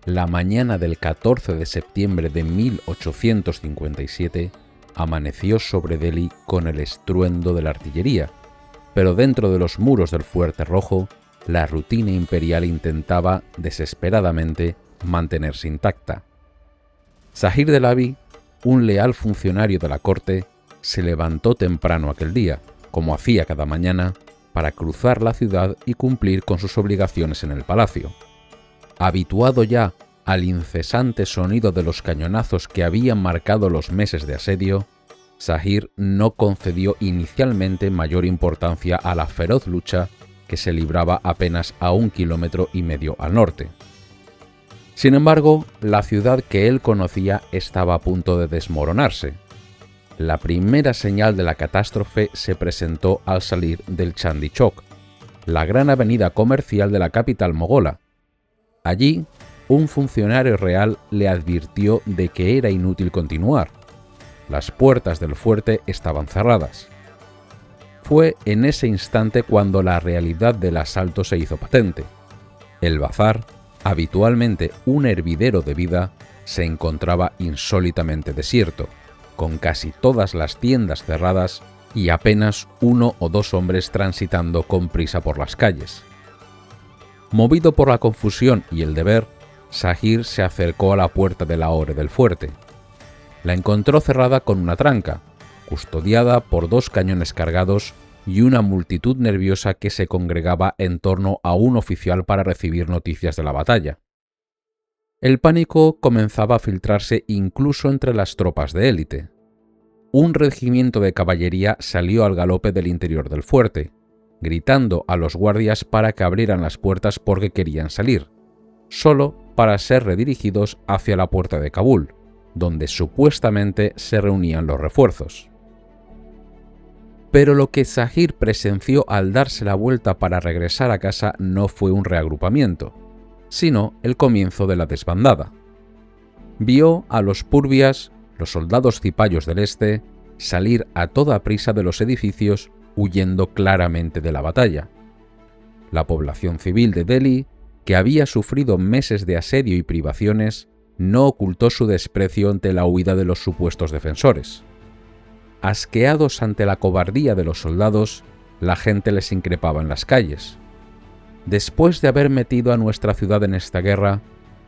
La mañana del 14 de septiembre de 1857 amaneció sobre Delhi con el estruendo de la artillería, pero dentro de los muros del Fuerte Rojo, la rutina imperial intentaba desesperadamente mantenerse intacta. Zahir Delabi, un leal funcionario de la corte, se levantó temprano aquel día, como hacía cada mañana, para cruzar la ciudad y cumplir con sus obligaciones en el palacio. Habituado ya al incesante sonido de los cañonazos que habían marcado los meses de asedio, Zahir no concedió inicialmente mayor importancia a la feroz lucha que se libraba apenas a 1,5 kilómetros al norte. Sin embargo, la ciudad que él conocía estaba a punto de desmoronarse. La primera señal de la catástrofe se presentó al salir del Chandi Chowk, la gran avenida comercial de la capital mogola. Allí, un funcionario real le advirtió de que era inútil continuar. Las puertas del fuerte estaban cerradas. Fue en ese instante cuando la realidad del asalto se hizo patente. El bazar, habitualmente un hervidero de vida, se encontraba insólitamente desierto, con casi todas las tiendas cerradas y apenas 1 o 2 hombres transitando con prisa por las calles. Movido por la confusión y el deber, Zahir se acercó a la puerta de la ahora del fuerte. La encontró cerrada con una tranca, custodiada por 2 cañones cargados y una multitud nerviosa que se congregaba en torno a un oficial para recibir noticias de la batalla. El pánico comenzaba a filtrarse incluso entre las tropas de élite. Un regimiento de caballería salió al galope del interior del fuerte, gritando a los guardias para que abrieran las puertas porque querían salir, solo para ser redirigidos hacia la puerta de Kabul, donde supuestamente se reunían los refuerzos. Pero lo que Zahir presenció al darse la vuelta para regresar a casa no fue un reagrupamiento, sino el comienzo de la desbandada. Vio a los purvias, los soldados cipayos del este, salir a toda prisa de los edificios huyendo claramente de la batalla. La población civil de Delhi, que había sufrido meses de asedio y privaciones, no ocultó su desprecio ante la huida de los supuestos defensores. Asqueados ante la cobardía de los soldados, la gente les increpaba en las calles. «Después de haber metido a nuestra ciudad en esta guerra,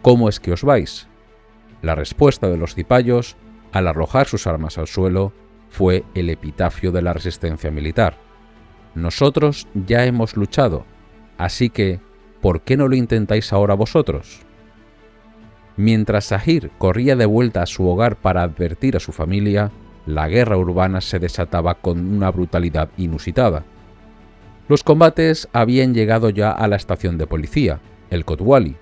¿cómo es que os vais?». La respuesta de los cipayos, al arrojar sus armas al suelo, fue el epitafio de la resistencia militar. «Nosotros ya hemos luchado, así que, ¿por qué no lo intentáis ahora vosotros?». Mientras Zahir corría de vuelta a su hogar para advertir a su familia, la guerra urbana se desataba con una brutalidad inusitada. Los combates habían llegado ya a la estación de policía, el Kotwali.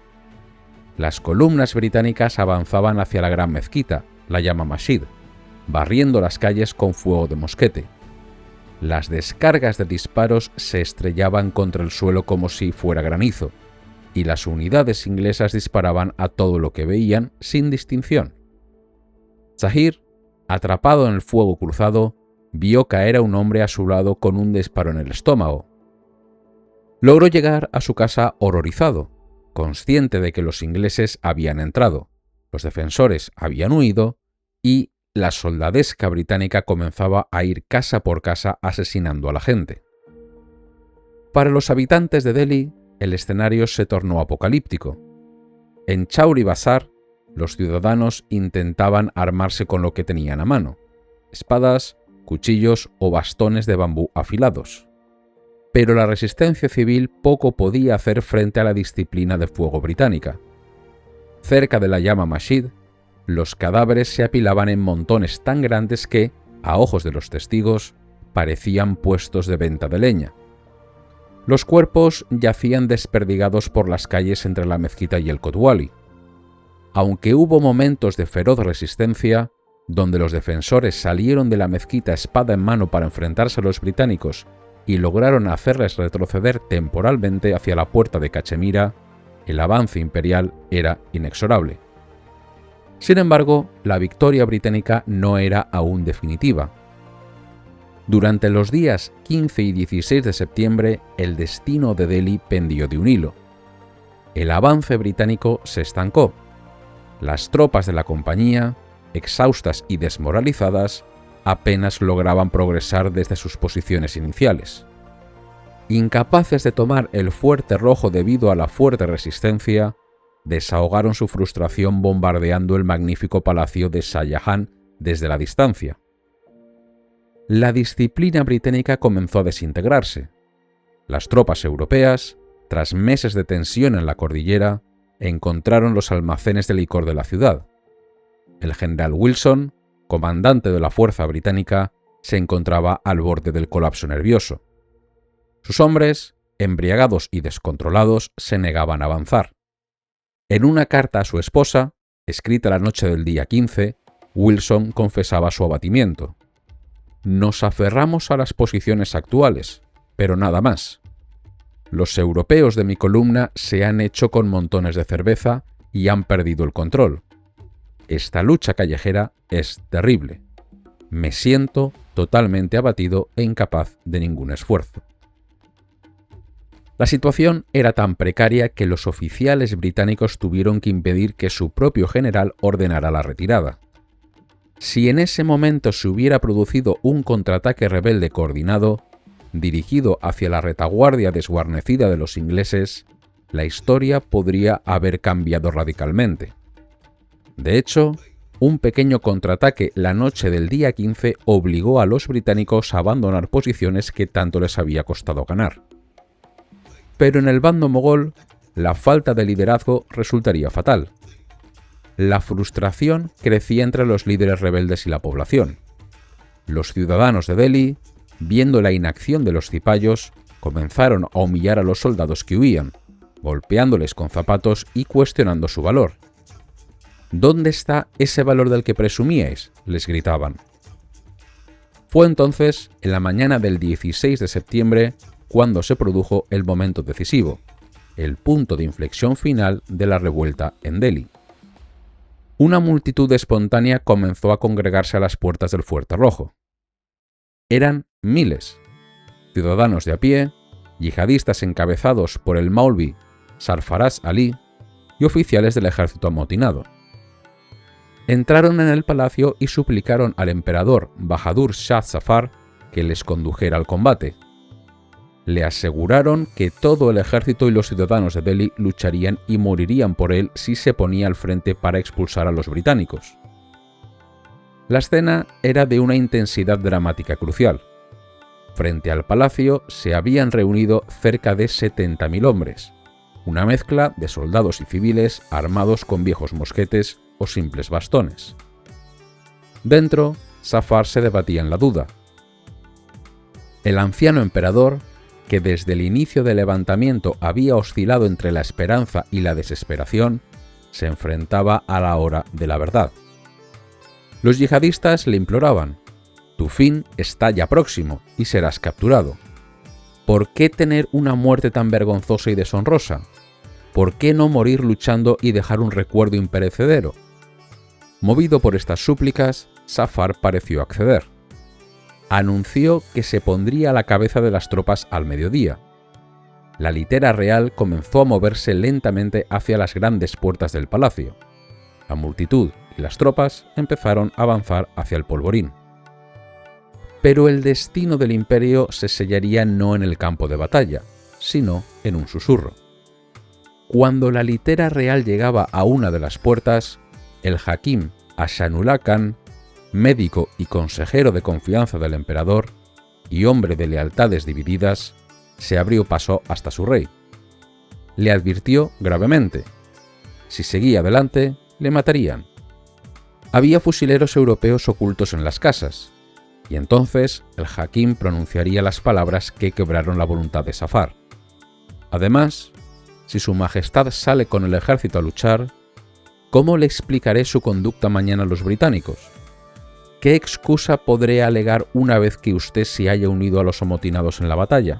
Las columnas británicas avanzaban hacia la gran mezquita, la Jama Masjid, barriendo las calles con fuego de mosquete. Las descargas de disparos se estrellaban contra el suelo como si fuera granizo, y las unidades inglesas disparaban a todo lo que veían sin distinción. Zahir, atrapado en el fuego cruzado, vio caer a un hombre a su lado con un disparo en el estómago. Logró llegar a su casa horrorizado, consciente de que los ingleses habían entrado, los defensores habían huido y la soldadesca británica comenzaba a ir casa por casa asesinando a la gente. Para los habitantes de Delhi, el escenario se tornó apocalíptico. En Chowri Bazar, los ciudadanos intentaban armarse con lo que tenían a mano: espadas, cuchillos o bastones de bambú afilados. Pero la resistencia civil poco podía hacer frente a la disciplina de fuego británica. Cerca de la Jama Masjid, los cadáveres se apilaban en montones tan grandes que, a ojos de los testigos, parecían puestos de venta de leña. Los cuerpos yacían desperdigados por las calles entre la mezquita y el Kotwali. Aunque hubo momentos de feroz resistencia, donde los defensores salieron de la mezquita espada en mano para enfrentarse a los británicos y lograron hacerles retroceder temporalmente hacia la puerta de Cachemira, el avance imperial era inexorable. Sin embargo, la victoria británica no era aún definitiva. Durante los días 15 y 16 de septiembre, el destino de Delhi pendió de un hilo. El avance británico se estancó Las tropas de la compañía, exhaustas y desmoralizadas, apenas lograban progresar desde sus posiciones iniciales. Incapaces de tomar el Fuerte Rojo debido a la fuerte resistencia, desahogaron su frustración bombardeando el magnífico palacio de Shah Jahan desde la distancia. La disciplina británica comenzó a desintegrarse. Las tropas europeas, tras meses de tensión en la cordillera, encontraron los almacenes de licor de la ciudad. El general Wilson, comandante de la fuerza británica, se encontraba al borde del colapso nervioso. Sus hombres, embriagados y descontrolados, se negaban a avanzar. En una carta a su esposa, escrita la noche del día 15, Wilson confesaba su abatimiento. «Nos aferramos a las posiciones actuales, pero nada más. Los europeos de mi columna se han hecho con montones de cerveza y han perdido el control. Esta lucha callejera es terrible. Me siento totalmente abatido e incapaz de ningún esfuerzo». La situación era tan precaria que los oficiales británicos tuvieron que impedir que su propio general ordenara la retirada. Si en ese momento se hubiera producido un contraataque rebelde coordinado, dirigido hacia la retaguardia desguarnecida de los ingleses, la historia podría haber cambiado radicalmente. De hecho, un pequeño contraataque la noche del día 15 obligó a los británicos a abandonar posiciones que tanto les había costado ganar. Pero en el bando mogol, la falta de liderazgo resultaría fatal. La frustración crecía entre los líderes rebeldes y la población. Los ciudadanos de Delhi, viendo la inacción de los cipayos, comenzaron a humillar a los soldados que huían, golpeándoles con zapatos y cuestionando su valor. «¿Dónde está ese valor del que presumíais?», les gritaban. Fue entonces, en la mañana del 16 de septiembre, cuando se produjo el momento decisivo, el punto de inflexión final de la revuelta en Delhi. Una multitud espontánea comenzó a congregarse a las puertas del Fuerte Rojo. Eran miles, ciudadanos de a pie, yihadistas encabezados por el Maulvi Sarfaraz Ali y oficiales del ejército amotinado. Entraron en el palacio y suplicaron al emperador Bahadur Shah Zafar que les condujera al combate. Le aseguraron que todo el ejército y los ciudadanos de Delhi lucharían y morirían por él si se ponía al frente para expulsar a los británicos. La escena era de una intensidad dramática crucial. Frente al palacio se habían reunido cerca de 70.000 hombres, una mezcla de soldados y civiles armados con viejos mosquetes o simples bastones. Dentro, Zafar se debatía en la duda. El anciano emperador, que desde el inicio del levantamiento había oscilado entre la esperanza y la desesperación, se enfrentaba a la hora de la verdad. Los yihadistas le imploraban: «Tu fin está ya próximo y serás capturado. ¿Por qué tener una muerte tan vergonzosa y deshonrosa? ¿Por qué no morir luchando y dejar un recuerdo imperecedero?». Movido por estas súplicas, Zafar pareció acceder. Anunció que se pondría a la cabeza de las tropas al mediodía. La litera real comenzó a moverse lentamente hacia las grandes puertas del palacio. La multitud y las tropas empezaron a avanzar hacia el polvorín. Pero el destino del imperio se sellaría no en el campo de batalla, sino en un susurro. Cuando la litera real llegaba a una de las puertas, el Hakim Ahsanullah Khan, médico y consejero de confianza del emperador y hombre de lealtades divididas, se abrió paso hasta su rey. Le advirtió gravemente: si seguía adelante, le matarían. Había fusileros europeos ocultos en las casas, y entonces el Hakim pronunciaría las palabras que quebraron la voluntad de Zafar. Además, si su majestad sale con el ejército a luchar, ¿cómo le explicaré su conducta mañana a los británicos? ¿Qué excusa podré alegar una vez que usted se haya unido a los amotinados en la batalla?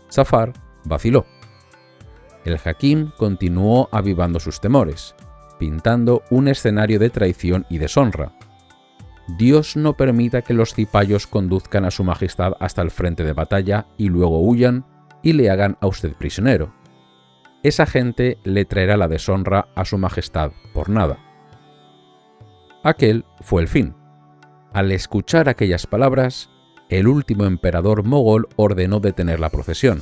Zafar vaciló. El Hakim continuó avivando sus temores, pintando un escenario de traición y deshonra. Dios no permita que los cipayos conduzcan a su majestad hasta el frente de batalla y luego huyan y le hagan a usted prisionero. esa gente le traerá la deshonra a su majestad por nada. Aquel fue el fin. Al escuchar aquellas palabras, el último emperador mogol ordenó detener la procesión.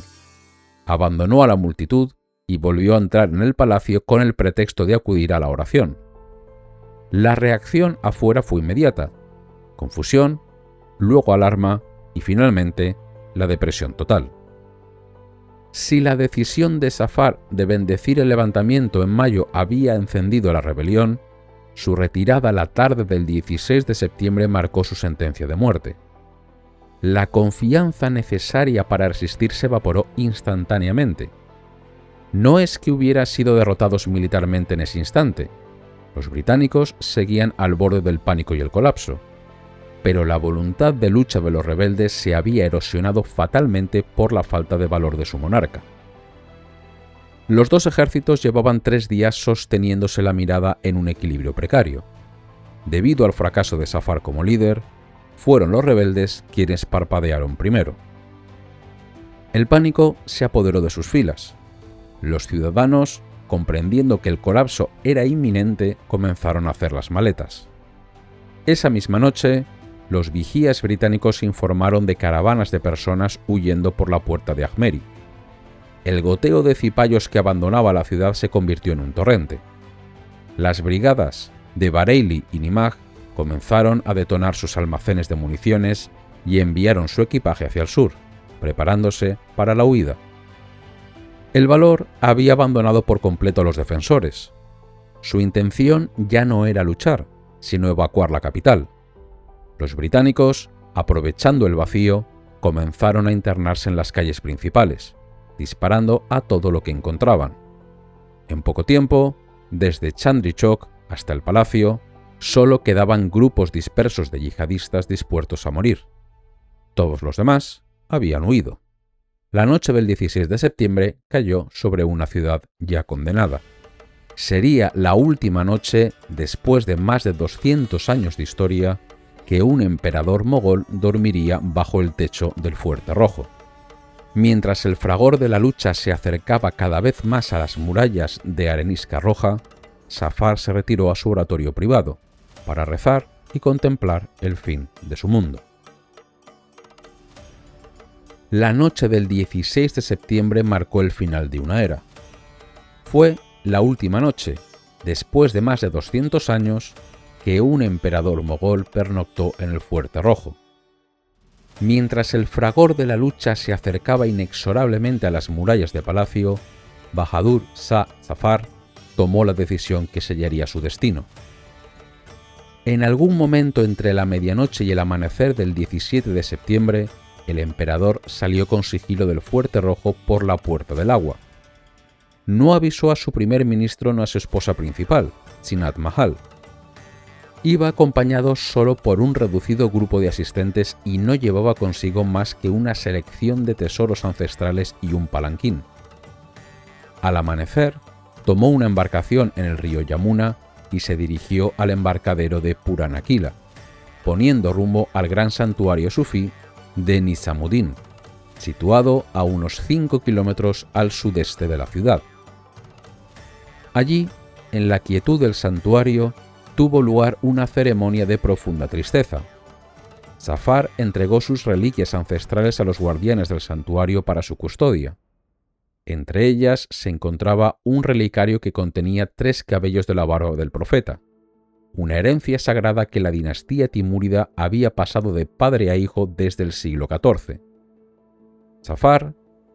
Abandonó a la multitud y volvió a entrar en el palacio con el pretexto de acudir a la oración. La reacción afuera fue inmediata: confusión, luego alarma y finalmente la depresión total. Si la decisión de Zafar de bendecir el levantamiento en mayo había encendido la rebelión, su retirada la tarde del 16 de septiembre marcó su sentencia de muerte. La confianza necesaria para resistir se evaporó instantáneamente. No es que hubieran sido derrotados militarmente en ese instante. Los británicos seguían al borde del pánico y el colapso, pero la voluntad de lucha de los rebeldes se había erosionado fatalmente por la falta de valor de su monarca. Los dos ejércitos llevaban 3 días sosteniéndose la mirada en un equilibrio precario. Debido al fracaso de Zafar como líder, fueron los rebeldes quienes parpadearon primero. El pánico se apoderó de sus filas. Los ciudadanos, comprendiendo que el colapso era inminente, comenzaron a hacer las maletas. Esa misma noche, los vigías británicos informaron de caravanas de personas huyendo por la puerta de Ajmeri. El goteo de cipayos que abandonaba la ciudad se convirtió en un torrente. Las brigadas de Bareilly y Nimag comenzaron a detonar sus almacenes de municiones y enviaron su equipaje hacia el sur, preparándose para la huida. El valor había abandonado por completo a los defensores. Su intención ya no era luchar, sino evacuar la capital. Los británicos, aprovechando el vacío, comenzaron a internarse en las calles principales, disparando a todo lo que encontraban. En poco tiempo, desde Chandri Chowk hasta el palacio, solo quedaban grupos dispersos de yihadistas dispuestos a morir. Todos los demás habían huido. La noche del 16 de septiembre cayó sobre una ciudad ya condenada. Sería la última noche, después de más de 200 años de historia, que un emperador mogol dormiría bajo el techo del Fuerte Rojo. Mientras el fragor de la lucha se acercaba cada vez más a las murallas de arenisca roja, Zafar se retiró a su oratorio privado para rezar y contemplar el fin de su mundo. La noche del 16 de septiembre marcó el final de una era. Fue la última noche, después de más de 200 años, que un emperador mogol pernoctó en el Fuerte Rojo. Mientras el fragor de la lucha se acercaba inexorablemente a las murallas de palacio, Bahadur Shah Zafar tomó la decisión que sellaría su destino. En algún momento entre la medianoche y el amanecer del 17 de septiembre, el emperador salió con sigilo del Fuerte Rojo por la Puerta del Agua. No avisó a su primer ministro ni a su esposa principal, Chinat Mahal. Iba acompañado solo por un reducido grupo de asistentes y no llevaba consigo más que una selección de tesoros ancestrales y un palanquín. Al amanecer, tomó una embarcación en el río Yamuna y se dirigió al embarcadero de Puranakila, poniendo rumbo al gran santuario sufí de Nizamuddin, situado a unos 5 kilómetros al sudeste de la ciudad. Allí, en la quietud del santuario, tuvo lugar una ceremonia de profunda tristeza. Zafar entregó sus reliquias ancestrales a los guardianes del santuario para su custodia. Entre ellas se encontraba un relicario que contenía 3 cabellos de la barba del profeta, una herencia sagrada que la dinastía timúrida había pasado de padre a hijo desde el siglo XIV. Zafar,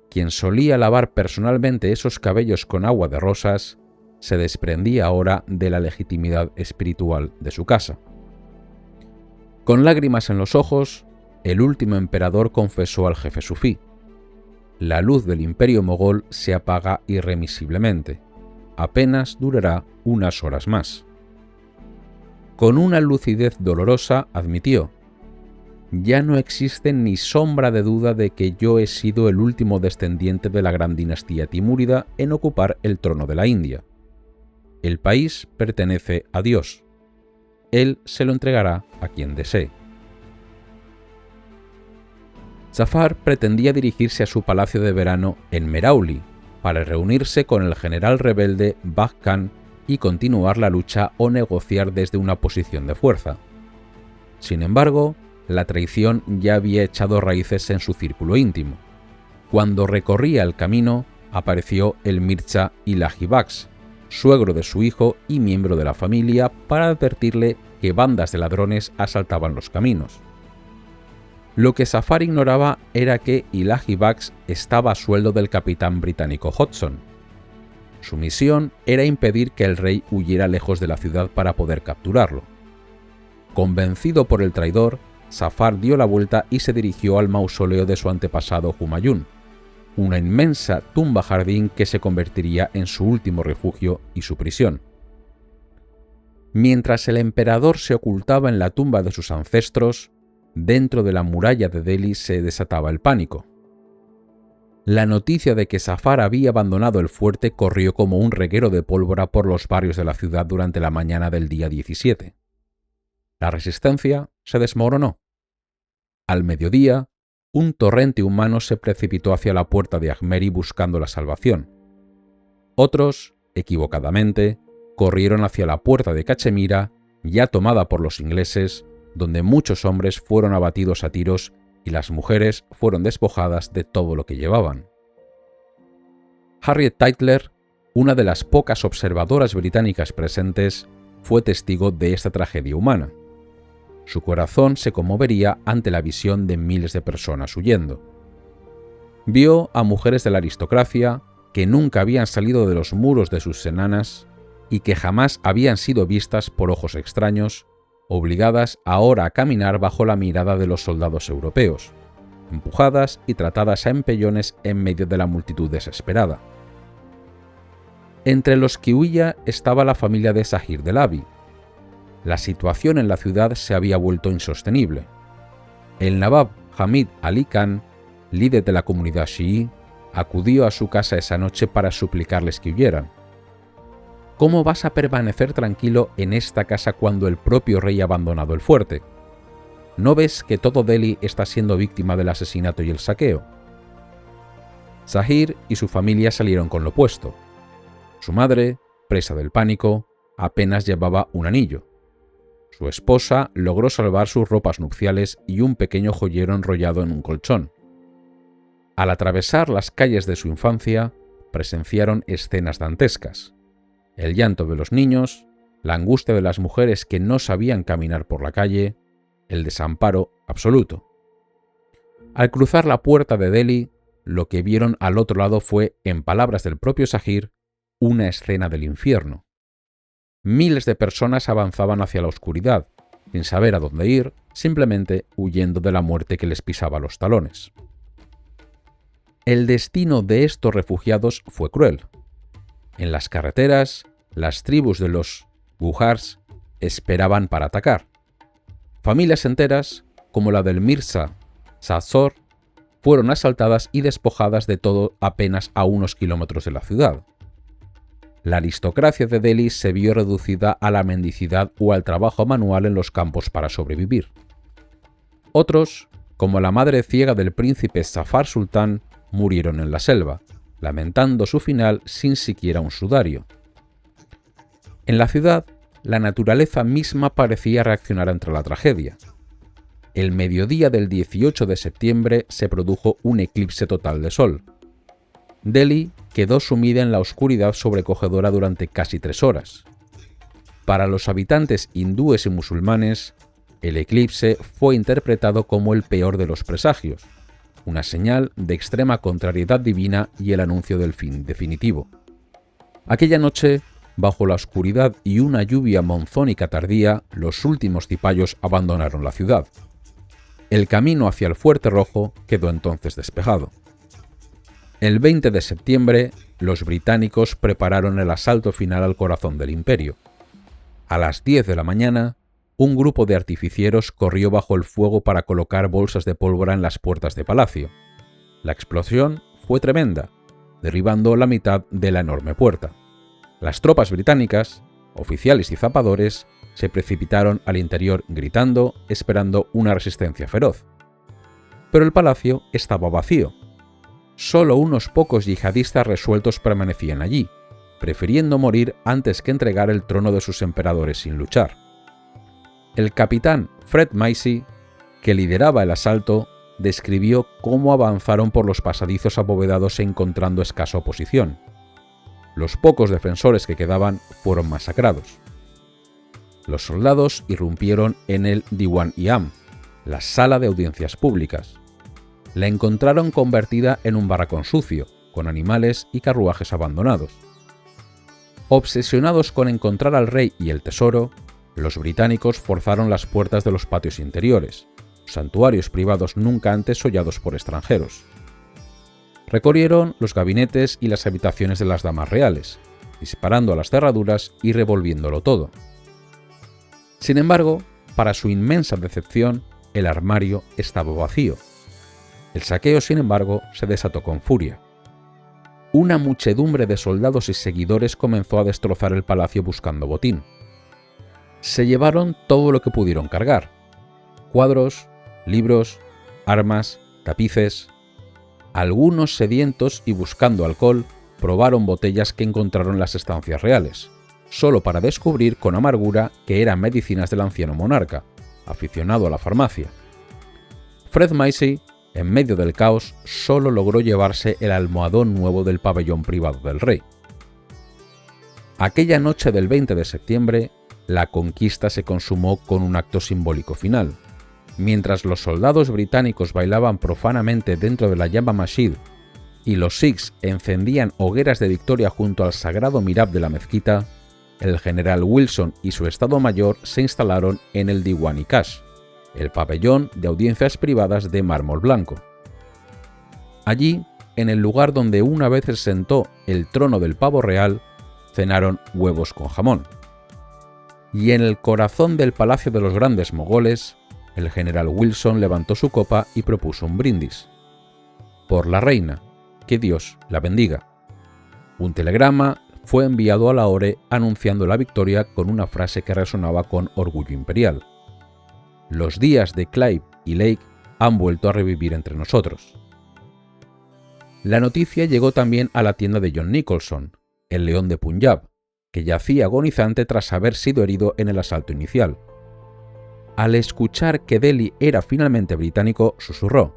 quien solía lavar personalmente esos cabellos con agua de rosas, se desprendía ahora de la legitimidad espiritual de su casa. Con lágrimas en los ojos, el último emperador confesó al jefe sufí: la luz del imperio mogol se apaga irremisiblemente. Apenas durará unas horas más. Con una lucidez dolorosa admitió: ya no existe ni sombra de duda de que yo he sido el último descendiente de la gran dinastía timúrida en ocupar el trono de la India. El país pertenece a Dios. Él se lo entregará a quien desee. Zafar pretendía dirigirse a su palacio de verano en Mehrauli, para reunirse con el general rebelde Bagh Khan y continuar la lucha o negociar desde una posición de fuerza. Sin embargo, la traición ya había echado raíces en su círculo íntimo. Cuando recorría el camino, apareció el Mirza Ilahi Bakhsh, suegro de su hijo y miembro de la familia, para advertirle que bandas de ladrones asaltaban los caminos. Lo que Zafar ignoraba era que Ilahi Bakhsh estaba a sueldo del capitán británico Hodgson. Su misión era impedir que el rey huyera lejos de la ciudad para poder capturarlo. Convencido por el traidor, Zafar dio la vuelta y se dirigió al mausoleo de su antepasado Humayun, una inmensa tumba-jardín que se convertiría en su último refugio y su prisión. Mientras el emperador se ocultaba en la tumba de sus ancestros, dentro de la muralla de Delhi se desataba el pánico. La noticia de que Zafar había abandonado el fuerte corrió como un reguero de pólvora por los barrios de la ciudad durante la mañana del día 17. La resistencia se desmoronó. Al mediodía, un torrente humano se precipitó hacia la puerta de Ajmeri buscando la salvación. Otros, equivocadamente, corrieron hacia la puerta de Cachemira, ya tomada por los ingleses, donde muchos hombres fueron abatidos a tiros y las mujeres fueron despojadas de todo lo que llevaban. Harriet Tytler, una de las pocas observadoras británicas presentes, fue testigo de esta tragedia humana. Su corazón se conmovería ante la visión de miles de personas huyendo. Vio a mujeres de la aristocracia que nunca habían salido de los muros de sus senanas y que jamás habían sido vistas por ojos extraños, obligadas ahora a caminar bajo la mirada de los soldados europeos, empujadas y tratadas a empellones en medio de la multitud desesperada. Entre los que huía estaba la familia de Zahir Delabi. La situación en la ciudad se había vuelto insostenible. El Nawab Hamid Ali Khan, líder de la comunidad chií, acudió a su casa esa noche para suplicarles que huyeran. ¿Cómo vas a permanecer tranquilo en esta casa cuando el propio rey ha abandonado el fuerte? ¿No ves que todo Delhi está siendo víctima del asesinato y el saqueo? Zahir y su familia salieron con lo opuesto. Su madre, presa del pánico, apenas llevaba un anillo. Su esposa logró salvar sus ropas nupciales y un pequeño joyero enrollado en un colchón. Al atravesar las calles de su infancia, presenciaron escenas dantescas. El llanto de los niños, la angustia de las mujeres que no sabían caminar por la calle, el desamparo absoluto. Al cruzar la puerta de Delhi, lo que vieron al otro lado fue, en palabras del propio Zahir, una escena del infierno. Miles de personas avanzaban hacia la oscuridad, sin saber a dónde ir, simplemente huyendo de la muerte que les pisaba los talones. El destino de estos refugiados fue cruel. En las carreteras, las tribus de los Gujars esperaban para atacar. Familias enteras, como la del Mirza Sazor, fueron asaltadas y despojadas de todo apenas a unos kilómetros de la ciudad. La aristocracia de Delhi se vio reducida a la mendicidad o al trabajo manual en los campos para sobrevivir. Otros, como la madre ciega del príncipe Zafar Sultán, murieron en la selva, lamentando su final sin siquiera un sudario. En la ciudad, la naturaleza misma parecía reaccionar ante la tragedia. El mediodía del 18 de septiembre se produjo un eclipse total de sol. Delhi quedó sumida en la oscuridad sobrecogedora durante casi 3 horas. Para los habitantes hindúes y musulmanes, el eclipse fue interpretado como el peor de los presagios, una señal de extrema contrariedad divina y el anuncio del fin definitivo. Aquella noche, bajo la oscuridad y una lluvia monzónica tardía, los últimos cipayos abandonaron la ciudad. El camino hacia el Fuerte Rojo quedó entonces despejado. El 20 de septiembre, los británicos prepararon el asalto final al corazón del imperio. A las 10 de la mañana, un grupo de artificieros corrió bajo el fuego para colocar bolsas de pólvora en las puertas de palacio. La explosión fue tremenda, derribando la mitad de la enorme puerta. Las tropas británicas, oficiales y zapadores, se precipitaron al interior gritando, esperando una resistencia feroz. Pero el palacio estaba vacío. Solo unos pocos yihadistas resueltos permanecían allí, prefiriendo morir antes que entregar el trono de sus emperadores sin luchar. El capitán Fred Massey, que lideraba el asalto, describió cómo avanzaron por los pasadizos abovedados encontrando escasa oposición. Los pocos defensores que quedaban fueron masacrados. Los soldados irrumpieron en el Diwan-i-Am, la sala de audiencias públicas. La encontraron convertida en un barracón sucio, con animales y carruajes abandonados. Obsesionados con encontrar al rey y el tesoro, los británicos forzaron las puertas de los patios interiores, santuarios privados nunca antes hollados por extranjeros. Recorrieron los gabinetes y las habitaciones de las damas reales, disparando a las cerraduras y revolviéndolo todo. Sin embargo, para su inmensa decepción, el armario estaba vacío. El saqueo, sin embargo, se desató con furia. Una muchedumbre de soldados y seguidores comenzó a destrozar el palacio buscando botín. Se llevaron todo lo que pudieron cargar: cuadros, libros, armas, tapices. Algunos sedientos y buscando alcohol probaron botellas que encontraron en las estancias reales, solo para descubrir con amargura que eran medicinas del anciano monarca, aficionado a la farmacia. Fred Massey, en medio del caos, solo logró llevarse el almohadón nuevo del pabellón privado del rey. Aquella noche del 20 de septiembre, la conquista se consumó con un acto simbólico final. Mientras los soldados británicos bailaban profanamente dentro de la Jama Masjid y los sikhs encendían hogueras de victoria junto al sagrado mihrab de la mezquita, el general Wilson y su estado mayor se instalaron en el Diwan-i-Kash, el pabellón de audiencias privadas de mármol blanco. Allí, en el lugar donde una vez se sentó el trono del pavo real, cenaron huevos con jamón. Y en el corazón del palacio de los grandes mogoles, el general Wilson levantó su copa y propuso un brindis. Por la reina, que Dios la bendiga. Un telegrama fue enviado a Lahore anunciando la victoria con una frase que resonaba con orgullo imperial: los días de Clive y Lake han vuelto a revivir entre nosotros. La noticia llegó también a la tienda de John Nicholson, el león de Punjab, que yacía agonizante tras haber sido herido en el asalto inicial. Al escuchar que Delhi era finalmente británico, susurró: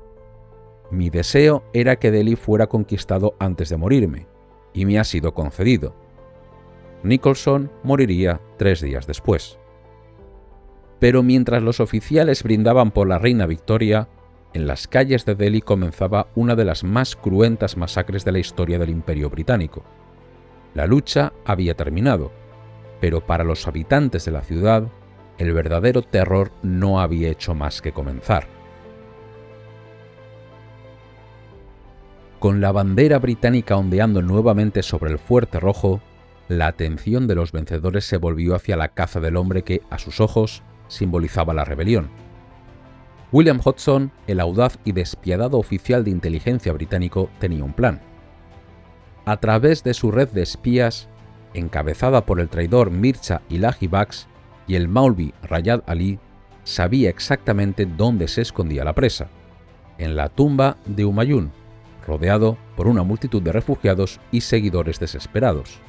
mi deseo era que Delhi fuera conquistado antes de morirme, y me ha sido concedido. Nicholson moriría 3 días después. Pero mientras los oficiales brindaban por la reina Victoria, en las calles de Delhi comenzaba una de las más cruentas masacres de la historia del Imperio Británico. La lucha había terminado, pero para los habitantes de la ciudad, el verdadero terror no había hecho más que comenzar. Con la bandera británica ondeando nuevamente sobre el Fuerte Rojo, la atención de los vencedores se volvió hacia la caza del hombre que, a sus ojos, simbolizaba la rebelión. William Hodgson, el audaz y despiadado oficial de inteligencia británico, tenía un plan. A través de su red de espías, encabezada por el traidor Mirza Ilahi Bakhsh y el Maulvi Rayad Ali, sabía exactamente dónde se escondía la presa: en la tumba de Humayun, rodeado por una multitud de refugiados y seguidores desesperados.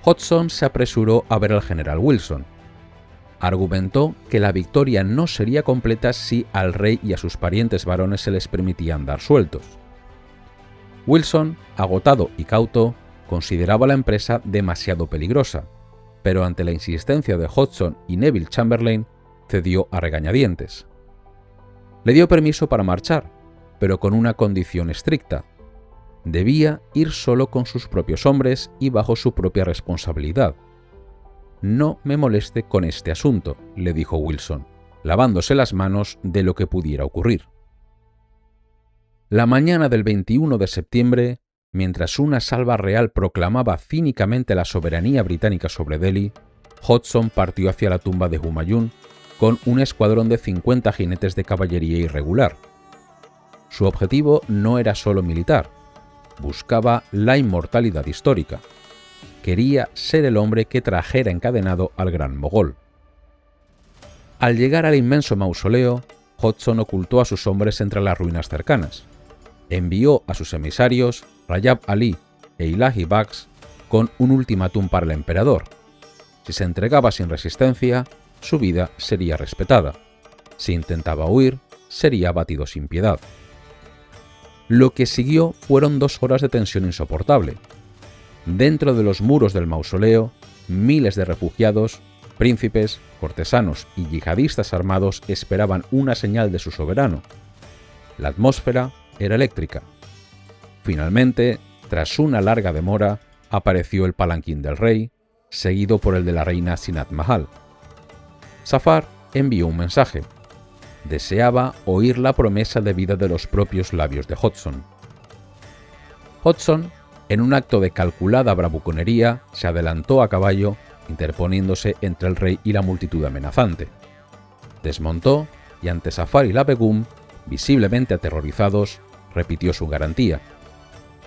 Hodgson se apresuró a ver al general Wilson. Argumentó que la victoria no sería completa si al rey y a sus parientes varones se les permitía andar sueltos. Wilson, agotado y cauto, consideraba la empresa demasiado peligrosa, pero ante la insistencia de Hodgson y Neville Chamberlain, cedió a regañadientes. Le dio permiso para marchar, pero con una condición estricta: debía ir solo con sus propios hombres y bajo su propia responsabilidad. No me moleste con este asunto, le dijo Wilson, lavándose las manos de lo que pudiera ocurrir. La mañana del 21 de septiembre, mientras una salva real proclamaba cínicamente la soberanía británica sobre Delhi, Hodgson partió hacia la tumba de Humayun con un escuadrón de 50 jinetes de caballería irregular. Su objetivo no era solo militar, buscaba la inmortalidad histórica. Quería ser el hombre que trajera encadenado al gran mogol. Al llegar al inmenso mausoleo, Hodgson ocultó a sus hombres entre las ruinas cercanas. envió a sus emisarios, Rajab Ali e Ilahi Bakhsh, con un ultimátum para el emperador. Si se entregaba sin resistencia, su vida sería respetada. Si intentaba huir, sería abatido sin piedad. Lo que siguió fueron 2 horas de tensión insoportable. Dentro de los muros del mausoleo, miles de refugiados, príncipes, cortesanos y yihadistas armados esperaban una señal de su soberano. La atmósfera era eléctrica. Finalmente, tras una larga demora, apareció el palanquín del rey, seguido por el de la reina Zeenat Mahal. Zafar envió un mensaje. Deseaba oír la promesa de vida de los propios labios de Hodgson. Hodgson, en un acto de calculada bravuconería, se adelantó a caballo, interponiéndose entre el rey y la multitud amenazante. Desmontó y ante Zafar y la Begum, visiblemente aterrorizados, repitió su garantía.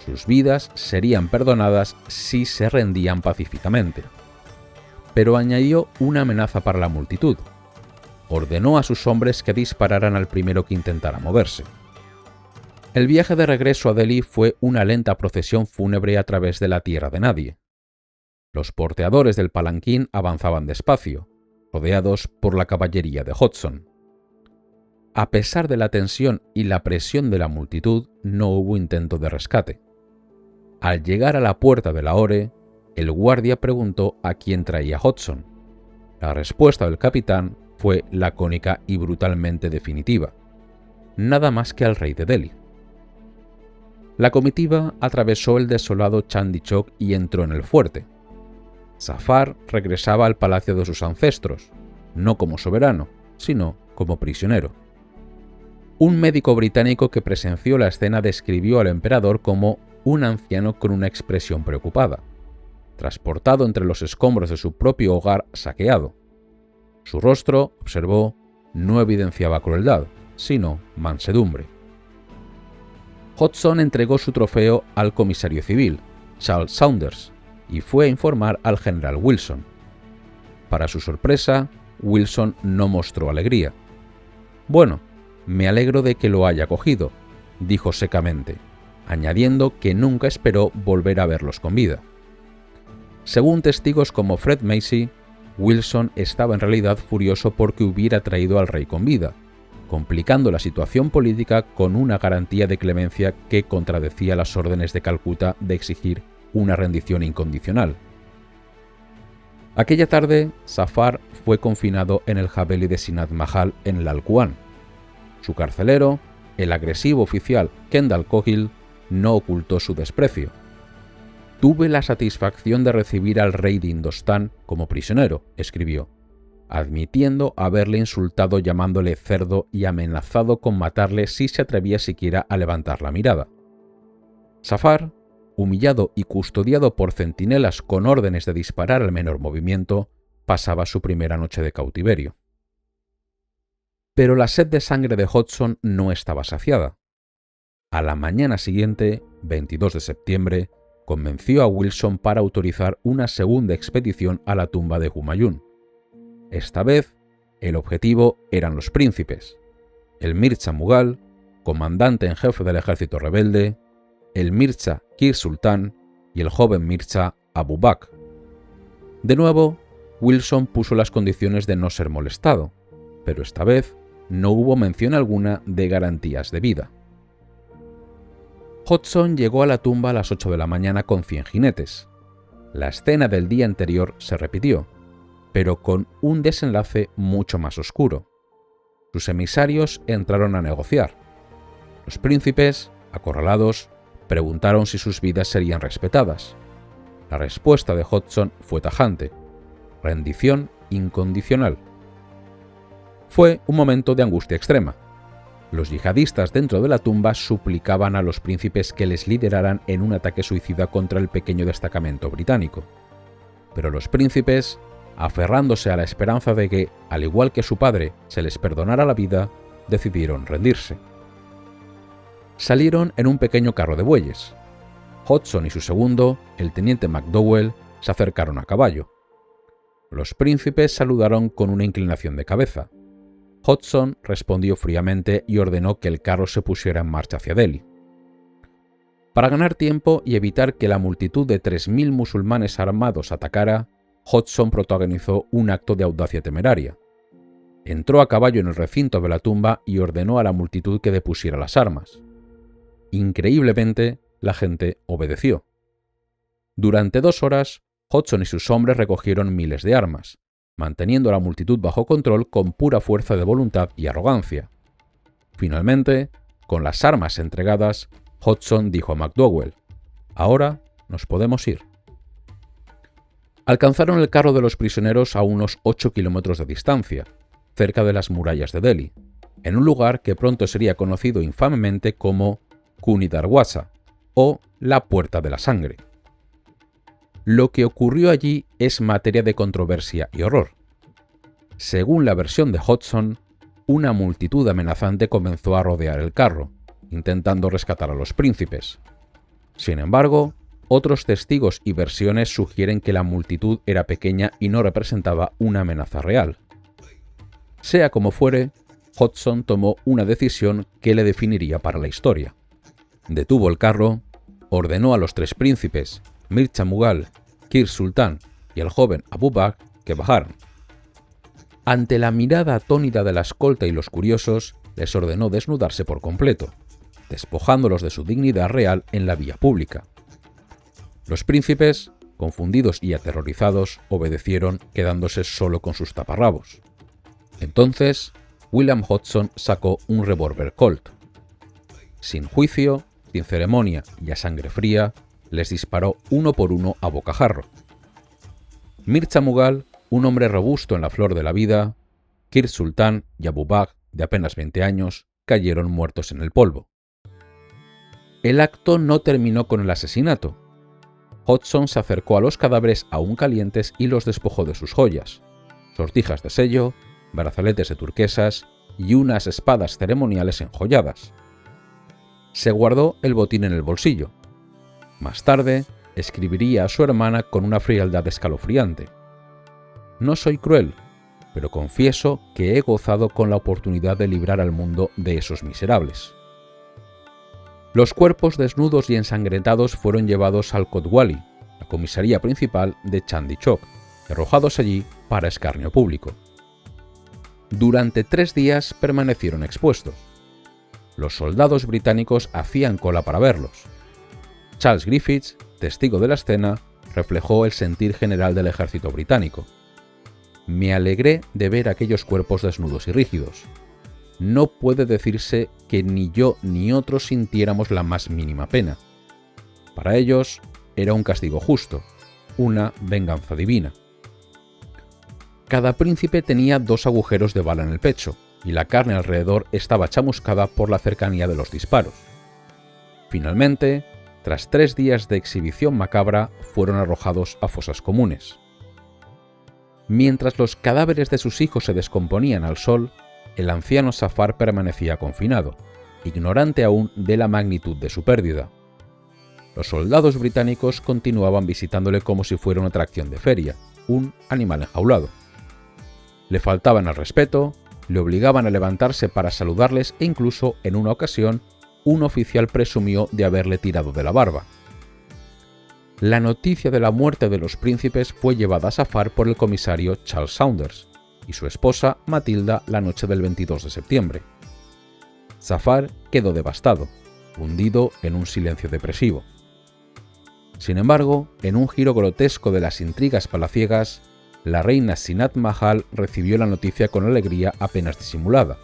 Sus vidas serían perdonadas si se rendían pacíficamente. Pero añadió una amenaza para la multitud. Ordenó a sus hombres que dispararan al primero que intentara moverse. El viaje de regreso a Delhi fue una lenta procesión fúnebre a través de la tierra de nadie. Los porteadores del palanquín avanzaban despacio, rodeados por la caballería de Hodgson. A pesar de la tensión y la presión de la multitud, no hubo intento de rescate. Al llegar a la puerta de Lahore, el guardia preguntó a quién traía Hodgson. La respuesta del capitán fue lacónica y brutalmente definitiva: nada más que al rey de Delhi. La comitiva atravesó el desolado Chandni Chowk y entró en el fuerte. Zafar regresaba al palacio de sus ancestros, no como soberano, sino como prisionero. Un médico británico que presenció la escena describió al emperador como un anciano con una expresión preocupada, transportado entre los escombros de su propio hogar saqueado. Su rostro, observó, no evidenciaba crueldad, sino mansedumbre. Hodgson entregó su trofeo al comisario civil, Charles Saunders, y fue a informar al general Wilson. Para su sorpresa, Wilson no mostró alegría. «Bueno, me alegro de que lo haya cogido», dijo secamente, añadiendo que nunca esperó volver a verlos con vida. Según testigos como Fred Massey, Wilson estaba en realidad furioso porque hubiera traído al rey con vida, complicando la situación política con una garantía de clemencia que contradecía las órdenes de Calcuta de exigir una rendición incondicional. Aquella tarde, Zafar fue confinado en el Haveli de Zeenat Mahal en Lalkuan. Su carcelero, el agresivo oficial Kendall Cogill, no ocultó su desprecio. «Tuve la satisfacción de recibir al rey de Indostán como prisionero», escribió, admitiendo haberle insultado llamándole cerdo y amenazado con matarle si se atrevía siquiera a levantar la mirada. Zafar, humillado y custodiado por centinelas con órdenes de disparar al menor movimiento, pasaba su primera noche de cautiverio. Pero la sed de sangre de Hodgson no estaba saciada. A la mañana siguiente, 22 de septiembre, convenció a Wilson para autorizar una segunda expedición a la tumba de Humayun. Esta vez, el objetivo eran los príncipes, el Mirza Mughal, comandante en jefe del ejército rebelde, el Mirza Kir Sultan y el joven Mirza Abu Bakr. De nuevo, Wilson puso las condiciones de no ser molestado, pero esta vez no hubo mención alguna de garantías de vida. Hodgson llegó a la tumba a las 8 de la mañana con 100 jinetes. La escena del día anterior se repitió, pero con un desenlace mucho más oscuro. Sus emisarios entraron a negociar. Los príncipes, acorralados, preguntaron si sus vidas serían respetadas. La respuesta de Hodgson fue tajante: rendición incondicional. Fue un momento de angustia extrema. Los yihadistas dentro de la tumba suplicaban a los príncipes que les lideraran en un ataque suicida contra el pequeño destacamento británico. Pero los príncipes, aferrándose a la esperanza de que, al igual que su padre, se les perdonara la vida, decidieron rendirse. Salieron en un pequeño carro de bueyes. Hodgson y su segundo, el teniente McDowell, se acercaron a caballo. Los príncipes saludaron con una inclinación de cabeza. Hodgson respondió fríamente y ordenó que el carro se pusiera en marcha hacia Delhi. Para ganar tiempo y evitar que la multitud de 3.000 musulmanes armados atacara, Hodgson protagonizó un acto de audacia temeraria. Entró a caballo en el recinto de la tumba y ordenó a la multitud que depusiera las armas. Increíblemente, la gente obedeció. Durante 2 horas, Hodgson y sus hombres recogieron miles de armas, manteniendo a la multitud bajo control con pura fuerza de voluntad y arrogancia. Finalmente, con las armas entregadas, Hodgson dijo a McDowell: «Ahora nos podemos ir». Alcanzaron el carro de los prisioneros a unos 8 kilómetros de distancia, cerca de las murallas de Delhi, en un lugar que pronto sería conocido infamemente como Kuni Darwaza, o la Puerta de la Sangre. Lo que ocurrió allí es materia de controversia y horror. Según la versión de Hodgson, una multitud amenazante comenzó a rodear el carro, intentando rescatar a los príncipes. Sin embargo, otros testigos y versiones sugieren que la multitud era pequeña y no representaba una amenaza real. Sea como fuere, Hodgson tomó una decisión que le definiría para la historia. Detuvo el carro, ordenó a los 3 príncipes, Mirza Mughal, Kir Sultan y el joven Abu Bakr, que bajaran. Ante la mirada atónita de la escolta y los curiosos, les ordenó desnudarse por completo, despojándolos de su dignidad real en la vía pública. Los príncipes, confundidos y aterrorizados, obedecieron, quedándose solo con sus taparrabos. Entonces, William Hodgson sacó un revólver Colt. Sin juicio, sin ceremonia y a sangre fría, les disparó uno por uno a bocajarro. Mirza Mughal, un hombre robusto en la flor de la vida, Kir Sultan y Abu Bakr, de apenas 20 años, cayeron muertos en el polvo. El acto no terminó con el asesinato. Hodgson se acercó a los cadáveres aún calientes y los despojó de sus joyas, sortijas de sello, brazaletes de turquesas y unas espadas ceremoniales enjolladas. Se guardó el botín en el bolsillo. Más tarde, escribiría a su hermana con una frialdad escalofriante: «No soy cruel, pero confieso que he gozado con la oportunidad de librar al mundo de esos miserables». Los cuerpos desnudos y ensangrentados fueron llevados al Kotwali, la comisaría principal de Chandni Chowk, y arrojados allí para escarnio público. Durante 3 días permanecieron expuestos. Los soldados británicos hacían cola para verlos. Charles Griffiths, testigo de la escena, reflejó el sentir general del ejército británico: «Me alegré de ver aquellos cuerpos desnudos y rígidos. No puede decirse que ni yo ni otros sintiéramos la más mínima pena. Para ellos era un castigo justo, una venganza divina». Cada príncipe tenía 2 agujeros de bala en el pecho, y la carne alrededor estaba chamuscada por la cercanía de los disparos. Finalmente, tras 3 días de exhibición macabra, fueron arrojados a fosas comunes. Mientras los cadáveres de sus hijos se descomponían al sol, el anciano Zafar permanecía confinado, ignorante aún de la magnitud de su pérdida. Los soldados británicos continuaban visitándole como si fuera una atracción de feria, un animal enjaulado. Le faltaban al respeto, le obligaban a levantarse para saludarles e incluso, en una ocasión, un oficial presumió de haberle tirado de la barba. La noticia de la muerte de los príncipes fue llevada a Zafar por el comisario Charles Saunders y su esposa Matilda la noche del 22 de septiembre. Zafar quedó devastado, hundido en un silencio depresivo. Sin embargo, en un giro grotesco de las intrigas palaciegas, la reina Zeenat Mahal recibió la noticia con alegría apenas disimulada.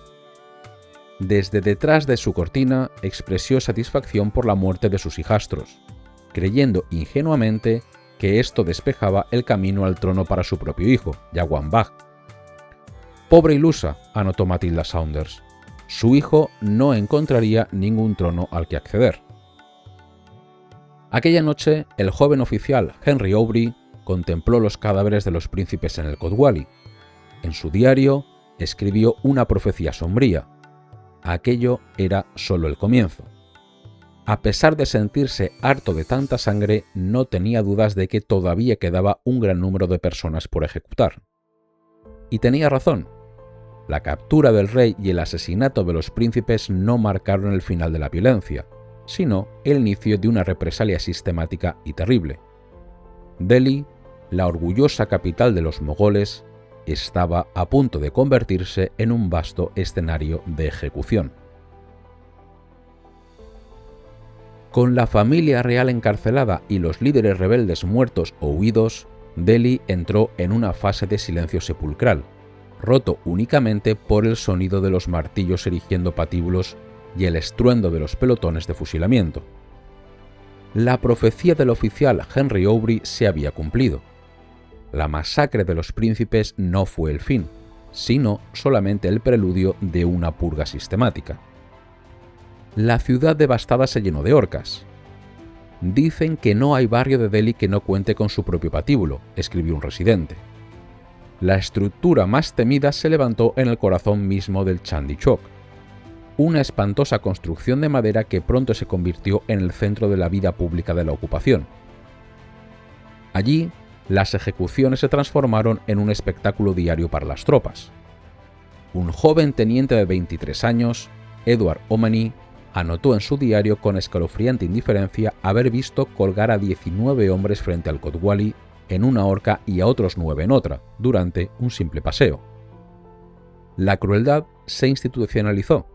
Desde detrás de su cortina expresó satisfacción por la muerte de sus hijastros, creyendo ingenuamente que esto despejaba el camino al trono para su propio hijo, Jawan Bagh. «Pobre ilusa», anotó Matilda Saunders, «su hijo no encontraría ningún trono al que acceder». Aquella noche, el joven oficial Henry Aubrey contempló los cadáveres de los príncipes en el Kotwali. En su diario escribió una profecía sombría: aquello era solo el comienzo. A pesar de sentirse harto de tanta sangre, no tenía dudas de que todavía quedaba un gran número de personas por ejecutar. Y tenía razón. La captura del rey y el asesinato de los príncipes no marcaron el final de la violencia, sino el inicio de una represalia sistemática y terrible. Delhi, la orgullosa capital de los mogoles, estaba a punto de convertirse en un vasto escenario de ejecución. Con la familia real encarcelada y los líderes rebeldes muertos o huidos, Delhi entró en una fase de silencio sepulcral, roto únicamente por el sonido de los martillos erigiendo patíbulos y el estruendo de los pelotones de fusilamiento. La profecía del oficial Henry Aubrey se había cumplido. La masacre de los príncipes no fue el fin, sino solamente el preludio de una purga sistemática. La ciudad devastada se llenó de horcas. Dicen que no hay barrio de Delhi que no cuente con su propio patíbulo, escribió un residente. La estructura más temida se levantó en el corazón mismo del Chandi Chowk, una espantosa construcción de madera que pronto se convirtió en el centro de la vida pública de la ocupación. Allí, las ejecuciones se transformaron en un espectáculo diario para las tropas. Un joven teniente de 23 años, Edward Omani, anotó en su diario con escalofriante indiferencia haber visto colgar a 19 hombres frente al Kotwali en una horca y a otros 9 en otra, durante un simple paseo. La crueldad se institucionalizó.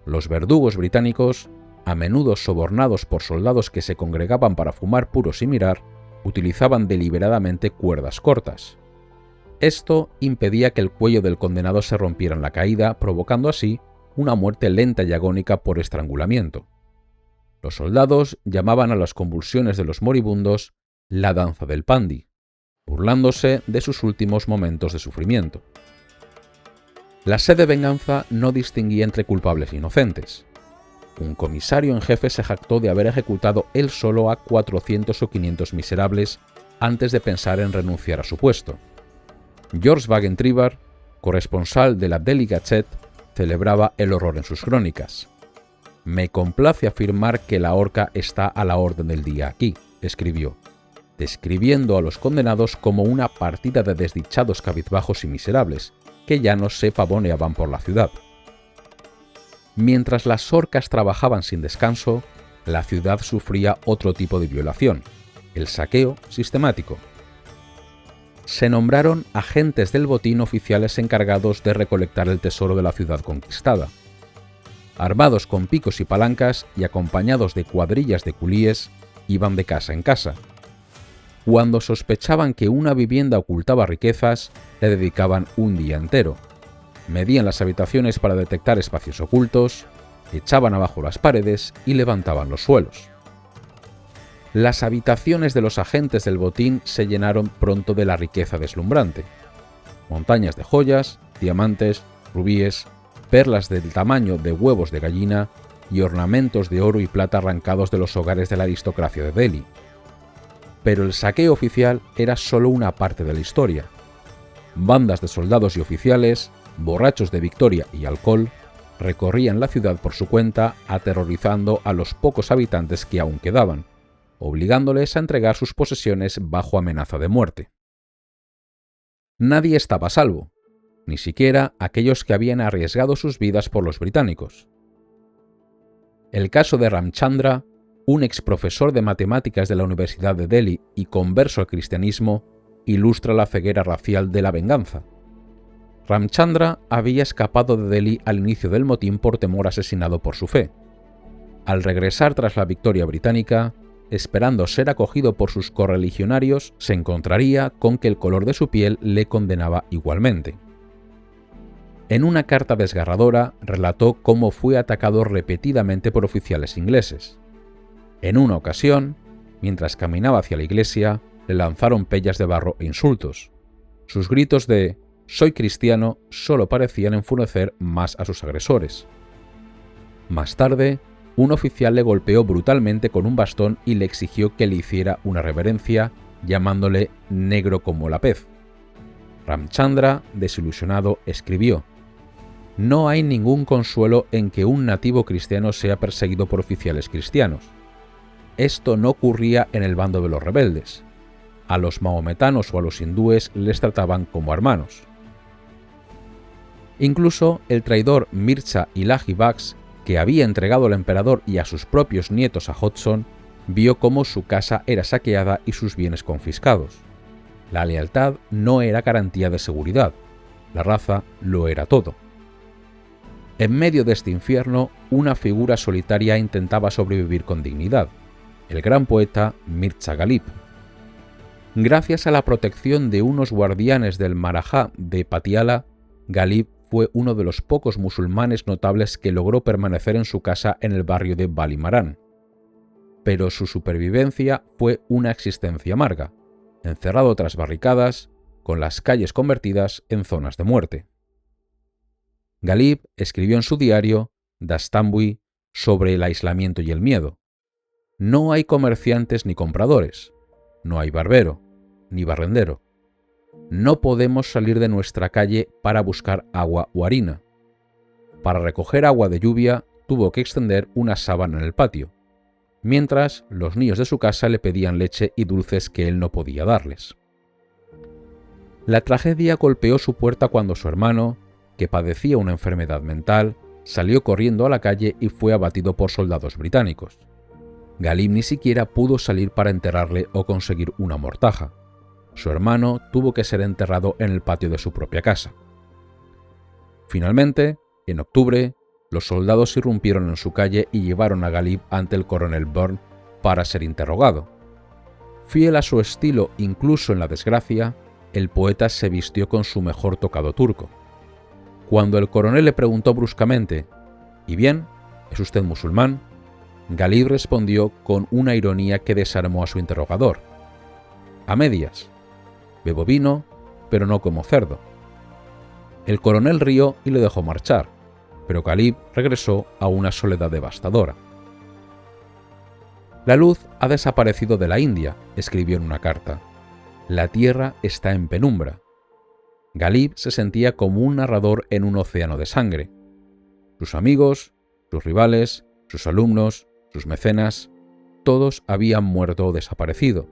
Los verdugos británicos, a menudo sobornados por soldados que se congregaban para fumar puros y mirar, utilizaban deliberadamente cuerdas cortas. Esto impedía que el cuello del condenado se rompiera en la caída, provocando así una muerte lenta y agónica por estrangulamiento. Los soldados llamaban a las convulsiones de los moribundos la danza del pandi, burlándose de sus últimos momentos de sufrimiento. La sed de venganza no distinguía entre culpables e inocentes. Un comisario en jefe se jactó de haber ejecutado él solo a 400 o 500 miserables antes de pensar en renunciar a su puesto. George Wagentriber, corresponsal de la Delhi Gazette, celebraba el horror en sus crónicas. «Me complace afirmar que la horca está a la orden del día aquí», escribió, describiendo a los condenados como una partida de desdichados cabizbajos y miserables, que ya no se pavoneaban por la ciudad. Mientras las horcas trabajaban sin descanso, la ciudad sufría otro tipo de violación, el saqueo sistemático. Se nombraron agentes del botín oficiales encargados de recolectar el tesoro de la ciudad conquistada. Armados con picos y palancas y acompañados de cuadrillas de culíes, iban de casa en casa. Cuando sospechaban que una vivienda ocultaba riquezas, le dedicaban un día entero. Medían las habitaciones para detectar espacios ocultos, echaban abajo las paredes y levantaban los suelos. Las habitaciones de los agentes del botín se llenaron pronto de la riqueza deslumbrante. Montañas de joyas, diamantes, rubíes, perlas del tamaño de huevos de gallina y ornamentos de oro y plata arrancados de los hogares de la aristocracia de Delhi. Pero el saqueo oficial era solo una parte de la historia. Bandas de soldados y oficiales, borrachos de victoria y alcohol, recorrían la ciudad por su cuenta, aterrorizando a los pocos habitantes que aún quedaban, obligándoles a entregar sus posesiones bajo amenaza de muerte. Nadie estaba a salvo, ni siquiera aquellos que habían arriesgado sus vidas por los británicos. El caso de Ramchandra, un exprofesor de matemáticas de la Universidad de Delhi y converso al cristianismo, ilustra la ceguera racial de la venganza. Ramchandra había escapado de Delhi al inicio del motín por temor asesinado por su fe. Al regresar tras la victoria británica, esperando ser acogido por sus correligionarios, se encontraría con que el color de su piel le condenaba igualmente. En una carta desgarradora relató cómo fue atacado repetidamente por oficiales ingleses. En una ocasión, mientras caminaba hacia la iglesia, le lanzaron pellas de barro e insultos. Sus gritos de «soy cristiano» solo parecían enfurecer más a sus agresores. Más tarde, un oficial le golpeó brutalmente con un bastón y le exigió que le hiciera una reverencia, llamándole «negro como la pez». Ramchandra, desilusionado, escribió: «No hay ningún consuelo en que un nativo cristiano sea perseguido por oficiales cristianos. Esto no ocurría en el bando de los rebeldes. A los mahometanos o a los hindúes les trataban como hermanos». Incluso el traidor Mirza Ilahi Bakhsh, que había entregado al emperador y a sus propios nietos a Hodgson, vio cómo su casa era saqueada y sus bienes confiscados. La lealtad no era garantía de seguridad, la raza lo era todo. En medio de este infierno, una figura solitaria intentaba sobrevivir con dignidad, el gran poeta Mirza Ghalib. Gracias a la protección de unos guardianes del Maharaja de Patiala, Ghalib fue uno de los pocos musulmanes notables que logró permanecer en su casa en el barrio de Balimarán. Pero su supervivencia fue una existencia amarga, encerrado tras barricadas, con las calles convertidas en zonas de muerte. Ghalib escribió en su diario, Dastambui, sobre el aislamiento y el miedo. No hay comerciantes ni compradores, no hay barbero, ni barrendero. No podemos salir de nuestra calle para buscar agua o harina. Para recoger agua de lluvia tuvo que extender una sábana en el patio, mientras los niños de su casa le pedían leche y dulces que él no podía darles. La tragedia golpeó su puerta cuando su hermano, que padecía una enfermedad mental, salió corriendo a la calle y fue abatido por soldados británicos. Ghalib ni siquiera pudo salir para enterrarle o conseguir una mortaja. Su hermano tuvo que ser enterrado en el patio de su propia casa. Finalmente, en octubre, los soldados irrumpieron en su calle y llevaron a Ghalib ante el coronel Byrne para ser interrogado. Fiel a su estilo incluso en la desgracia, el poeta se vistió con su mejor tocado turco. Cuando el coronel le preguntó bruscamente, «¿Y bien? ¿Es usted musulmán?», Ghalib respondió con una ironía que desarmó a su interrogador. «A medias. Bebo vino, pero no como cerdo». El coronel rió y le dejó marchar, pero Ghalib regresó a una soledad devastadora. «La luz ha desaparecido de la India», escribió en una carta. «La tierra está en penumbra». Ghalib se sentía como un narrador en un océano de sangre. Sus amigos, sus rivales, sus alumnos, sus mecenas, todos habían muerto o desaparecido.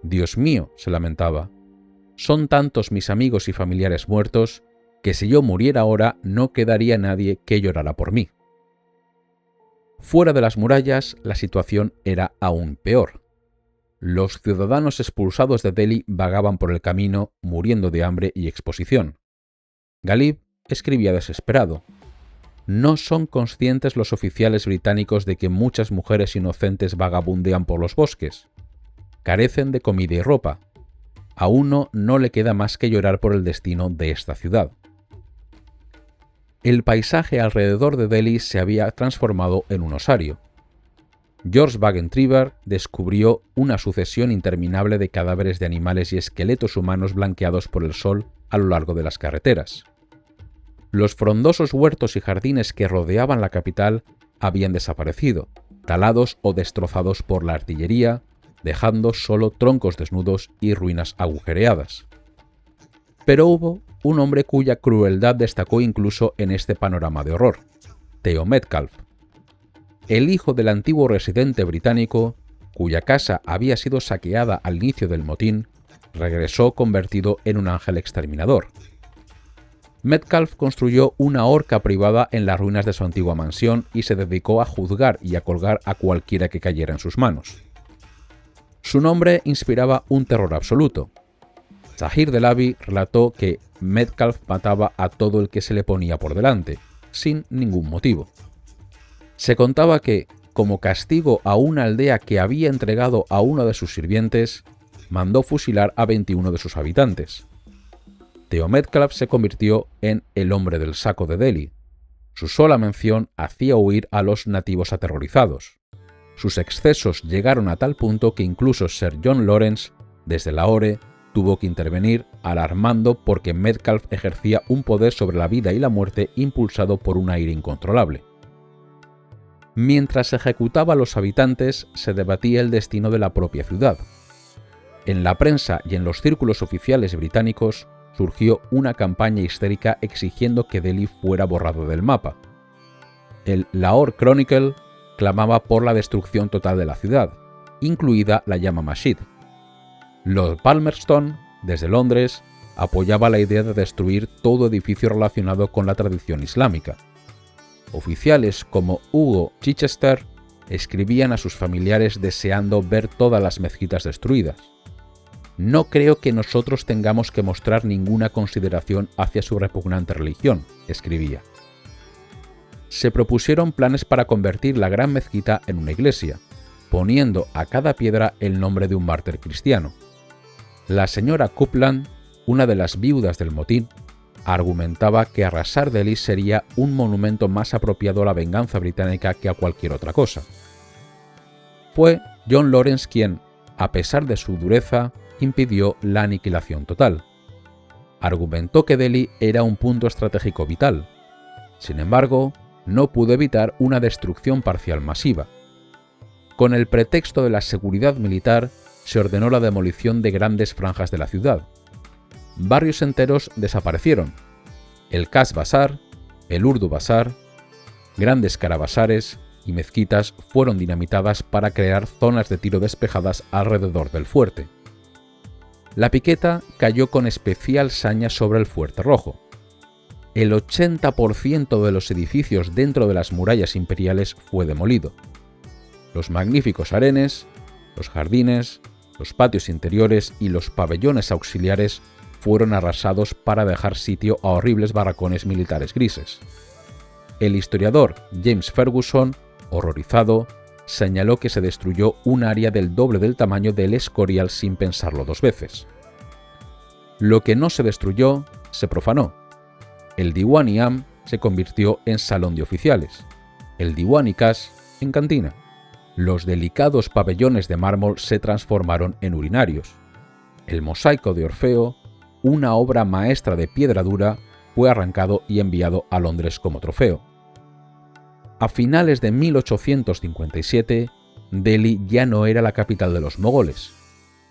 «Dios mío», se lamentaba, «son tantos mis amigos y familiares muertos que si yo muriera ahora no quedaría nadie que llorara por mí». Fuera de las murallas, la situación era aún peor. Los ciudadanos expulsados de Delhi vagaban por el camino, muriendo de hambre y exposición. Ghalib escribía desesperado: «No son conscientes los oficiales británicos de que muchas mujeres inocentes vagabundean por los bosques. Carecen de comida y ropa. A uno no le queda más que llorar por el destino de esta ciudad». El paisaje alrededor de Delhi se había transformado en un osario. George Wagentriber descubrió una sucesión interminable de cadáveres de animales y esqueletos humanos blanqueados por el sol a lo largo de las carreteras. Los frondosos huertos y jardines que rodeaban la capital habían desaparecido, talados o destrozados por la artillería, dejando solo troncos desnudos y ruinas agujereadas. Pero hubo un hombre cuya crueldad destacó incluso en este panorama de horror: Theo Metcalfe. El hijo del antiguo residente británico, cuya casa había sido saqueada al inicio del motín, regresó convertido en un ángel exterminador. Metcalfe construyó una horca privada en las ruinas de su antigua mansión y se dedicó a juzgar y a colgar a cualquiera que cayera en sus manos. Su nombre inspiraba un terror absoluto. Zahir Delabi relató que Metcalfe mataba a todo el que se le ponía por delante, sin ningún motivo. Se contaba que, como castigo a una aldea que había entregado a uno de sus sirvientes, mandó fusilar a 21 de sus habitantes. Theo Metcalfe se convirtió en el hombre del saco de Delhi. Su sola mención hacía huir a los nativos aterrorizados. Sus excesos llegaron a tal punto que incluso Sir John Lawrence, desde Lahore, tuvo que intervenir, alarmando porque Metcalfe ejercía un poder sobre la vida y la muerte impulsado por un aire incontrolable. Mientras ejecutaba a los habitantes, se debatía el destino de la propia ciudad. En la prensa y en los círculos oficiales británicos surgió una campaña histérica exigiendo que Delhi fuera borrado del mapa. El Lahore Chronicle clamaba por la destrucción total de la ciudad, incluida la Jama Masjid. Lord Palmerston, desde Londres, apoyaba la idea de destruir todo edificio relacionado con la tradición islámica. Oficiales como Hugo Chichester escribían a sus familiares deseando ver todas las mezquitas destruidas. No creo que nosotros tengamos que mostrar ninguna consideración hacia su repugnante religión, escribía. Se propusieron planes para convertir la gran mezquita en una iglesia, poniendo a cada piedra el nombre de un mártir cristiano. La señora Coupland, una de las viudas del motín, argumentaba que arrasar Delhi sería un monumento más apropiado a la venganza británica que a cualquier otra cosa. Fue John Lawrence quien, a pesar de su dureza, impidió la aniquilación total. Argumentó que Delhi era un punto estratégico vital. Sin embargo, no pudo evitar una destrucción parcial masiva. Con el pretexto de la seguridad militar, se ordenó la demolición de grandes franjas de la ciudad. Barrios enteros desaparecieron. El Kaz Bazar, el Urdu Bazar, grandes carabasares y mezquitas fueron dinamitadas para crear zonas de tiro despejadas alrededor del fuerte. La piqueta cayó con especial saña sobre el Fuerte Rojo. El 80% de los edificios dentro de las murallas imperiales fue demolido. Los magníficos harenes, los jardines, los patios interiores y los pabellones auxiliares fueron arrasados para dejar sitio a horribles barracones militares grises. El historiador James Ferguson, horrorizado, señaló que se destruyó un área del doble del tamaño del Escorial sin pensarlo dos veces. Lo que no se destruyó, se profanó. El Diwan-i-Am se convirtió en salón de oficiales, el Diwan-i-Khas en cantina. Los delicados pabellones de mármol se transformaron en urinarios. El mosaico de Orfeo, una obra maestra de piedra dura, fue arrancado y enviado a Londres como trofeo. A finales de 1857, Delhi ya no era la capital de los mogoles.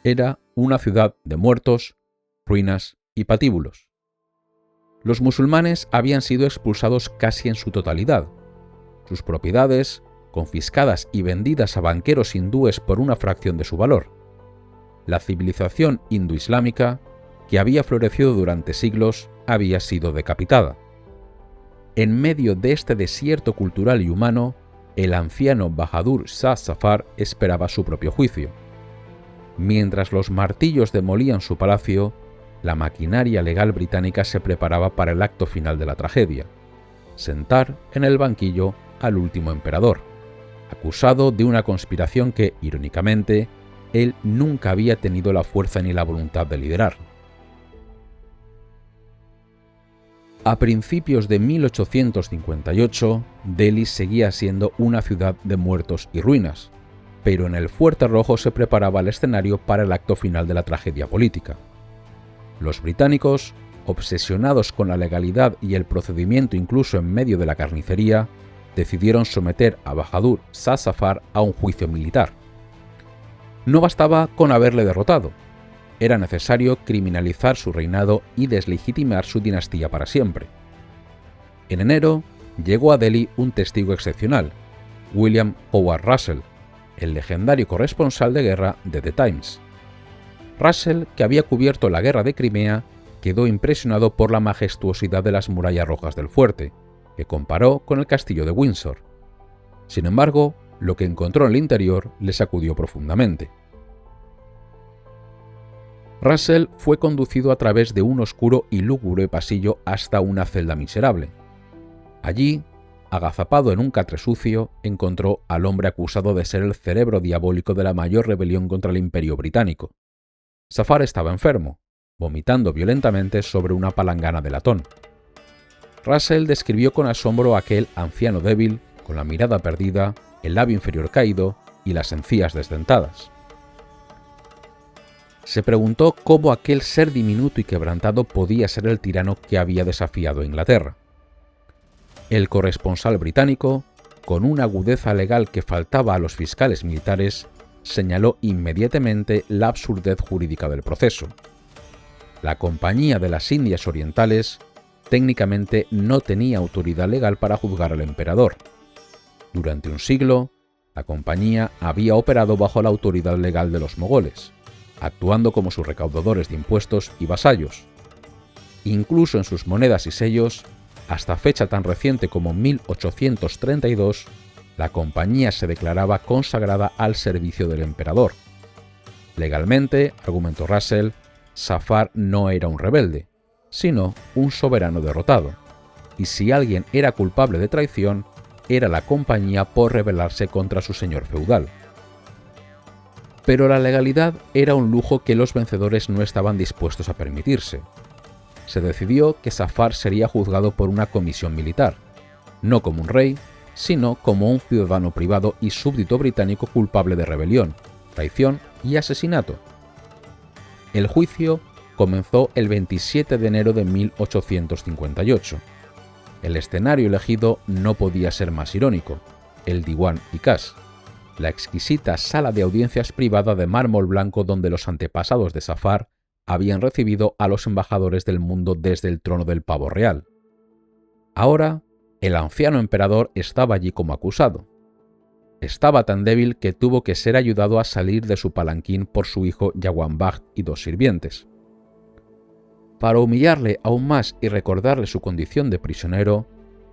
Era una ciudad de muertos, ruinas y patíbulos. Los musulmanes habían sido expulsados casi en su totalidad. Sus propiedades, confiscadas y vendidas a banqueros hindúes por una fracción de su valor. La civilización hindoislámica, que había florecido durante siglos, había sido decapitada. En medio de este desierto cultural y humano, el anciano Bahadur Shah Zafar esperaba su propio juicio. Mientras los martillos demolían su palacio, la maquinaria legal británica se preparaba para el acto final de la tragedia: sentar en el banquillo al último emperador, acusado de una conspiración que, irónicamente, él nunca había tenido la fuerza ni la voluntad de liderar. A principios de 1858, Delhi seguía siendo una ciudad de muertos y ruinas, pero en el Fuerte Rojo se preparaba el escenario para el acto final de la tragedia política. Los británicos, obsesionados con la legalidad y el procedimiento incluso en medio de la carnicería, decidieron someter a Bahadur Shah Zafar a un juicio militar. No bastaba con haberle derrotado. Era necesario criminalizar su reinado y deslegitimar su dinastía para siempre. En enero, llegó a Delhi un testigo excepcional, William Howard Russell, el legendario corresponsal de guerra de The Times. Russell, que había cubierto la guerra de Crimea, quedó impresionado por la majestuosidad de las murallas rojas del fuerte, que comparó con el castillo de Windsor. Sin embargo, lo que encontró en el interior le sacudió profundamente. Russell fue conducido a través de un oscuro y lúgubre pasillo hasta una celda miserable. Allí, agazapado en un catre sucio, encontró al hombre acusado de ser el cerebro diabólico de la mayor rebelión contra el Imperio británico. Zafar estaba enfermo, vomitando violentamente sobre una palangana de latón. Russell describió con asombro a aquel anciano débil, con la mirada perdida, el labio inferior caído y las encías desdentadas. Se preguntó cómo aquel ser diminuto y quebrantado podía ser el tirano que había desafiado a Inglaterra. El corresponsal británico, con una agudeza legal que faltaba a los fiscales militares, señaló inmediatamente la absurdez jurídica del proceso. La Compañía de las Indias Orientales técnicamente no tenía autoridad legal para juzgar al emperador. Durante un siglo, la compañía había operado bajo la autoridad legal de los mogoles, actuando como sus recaudadores de impuestos y vasallos. Incluso en sus monedas y sellos, Hasta fecha tan reciente como 1832, la compañía se declaraba consagrada al servicio del emperador. Legalmente, argumentó Russell, Zafar no era un rebelde, sino un soberano derrotado, y si alguien era culpable de traición, era la compañía por rebelarse contra su señor feudal. Pero la legalidad era un lujo que los vencedores no estaban dispuestos a permitirse. Se decidió que Zafar sería juzgado por una comisión militar, no como un rey, sino como un ciudadano privado y súbdito británico culpable de rebelión, traición y asesinato. El juicio comenzó el 27 de enero de 1858. El escenario elegido no podía ser más irónico, el Diwan-i-Khas, la exquisita sala de audiencias privada de mármol blanco donde los antepasados de Zafar habían recibido a los embajadores del mundo desde el trono del pavo real. Ahora, el anciano emperador estaba allí como acusado. Estaba tan débil que tuvo que ser ayudado a salir de su palanquín por su hijo Yaguanbagh y 2 sirvientes. Para humillarle aún más y recordarle su condición de prisionero,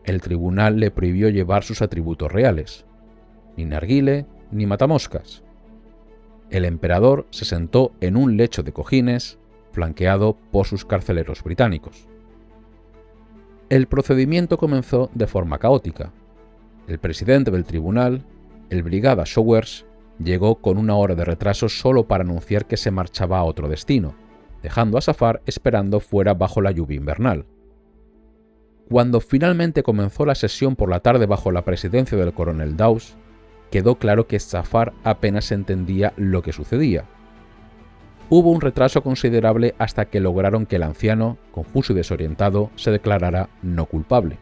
el tribunal le prohibió llevar sus atributos reales, ni narguile ni matamoscas. El emperador se sentó en un lecho de cojines, flanqueado por sus carceleros británicos. El procedimiento comenzó de forma caótica. El presidente del tribunal, el brigada Showers, llegó con 1 hora de retraso solo para anunciar que se marchaba a otro destino, dejando a Zafar esperando fuera bajo la lluvia invernal. Cuando finalmente comenzó la sesión por la tarde bajo la presidencia del coronel Dawes, quedó claro que Zafar apenas entendía lo que sucedía. Hubo un retraso considerable hasta que lograron que el anciano, confuso y desorientado, se declarara no culpable.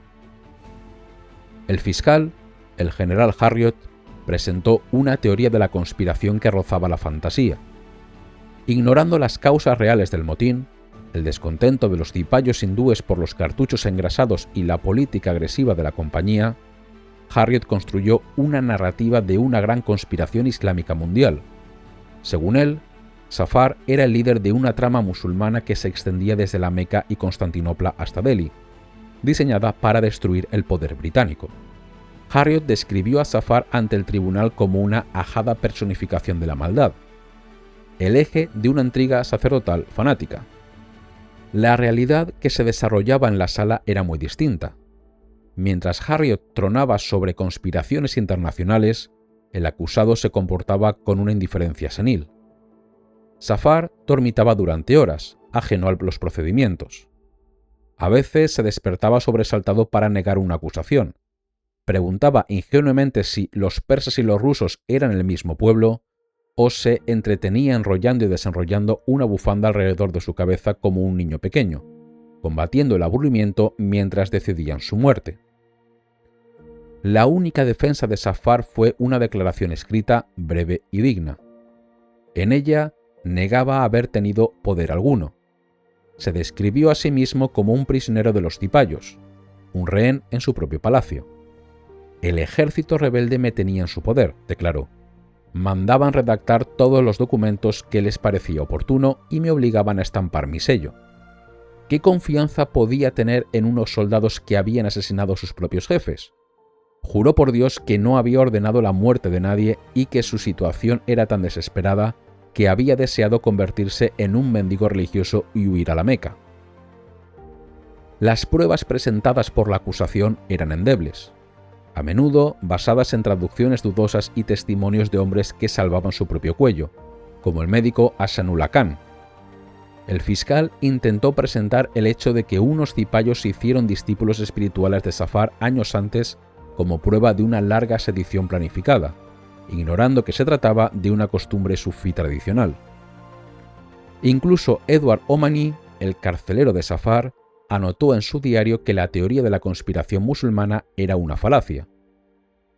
El fiscal, el general Harriot, presentó una teoría de la conspiración que rozaba la fantasía. Ignorando las causas reales del motín, el descontento de los cipayos hindúes por los cartuchos engrasados y la política agresiva de la compañía, Harriot construyó una narrativa de una gran conspiración islámica mundial. Según él, Zafar era el líder de una trama musulmana que se extendía desde la Meca y Constantinopla hasta Delhi, diseñada para destruir el poder británico. Harriot describió a Zafar ante el tribunal como una ajada personificación de la maldad, el eje de una intriga sacerdotal fanática. La realidad que se desarrollaba en la sala era muy distinta. Mientras Harriot tronaba sobre conspiraciones internacionales, el acusado se comportaba con una indiferencia senil. Zafar dormitaba durante horas, ajeno a los procedimientos. A veces se despertaba sobresaltado para negar una acusación. Preguntaba ingenuamente si los persas y los rusos eran el mismo pueblo, o se entretenía enrollando y desenrollando una bufanda alrededor de su cabeza como un niño pequeño, combatiendo el aburrimiento mientras decidían su muerte. La única defensa de Zafar fue una declaración escrita, breve y digna. En ella negaba haber tenido poder alguno. Se describió a sí mismo como un prisionero de los cipayos, un rehén en su propio palacio. El ejército rebelde me tenía en su poder, declaró. Mandaban redactar todos los documentos que les parecía oportuno y me obligaban a estampar mi sello. ¿Qué confianza podía tener en unos soldados que habían asesinado a sus propios jefes? Juró por Dios que no había ordenado la muerte de nadie y que su situación era tan desesperada que había deseado convertirse en un mendigo religioso y huir a la Meca. Las pruebas presentadas por la acusación eran endebles, a menudo basadas en traducciones dudosas y testimonios de hombres que salvaban su propio cuello, como el médico Hasanullah Khan. El fiscal intentó presentar el hecho de que unos cipayos se hicieron discípulos espirituales de Zafar años antes como prueba de una larga sedición planificada, ignorando que se trataba de una costumbre sufí tradicional. Incluso Edward Omani, el carcelero de Zafar, anotó en su diario que la teoría de la conspiración musulmana era una falacia.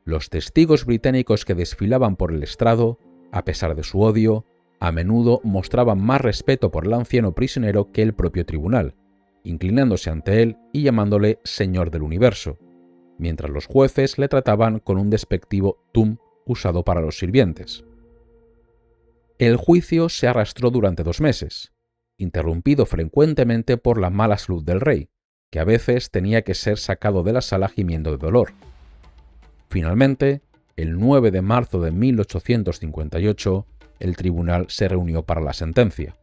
Los testigos británicos que desfilaban por el estrado, a pesar de su odio, a menudo mostraban más respeto por el anciano prisionero que el propio tribunal, inclinándose ante él y llamándole Señor del Universo, mientras los jueces le trataban con un despectivo tum usado para los sirvientes. El juicio se arrastró durante 2 meses, interrumpido frecuentemente por la mala salud del rey, que a veces tenía que ser sacado de la sala gimiendo de dolor. Finalmente, el 9 de marzo de 1858, el tribunal se reunió para la sentencia.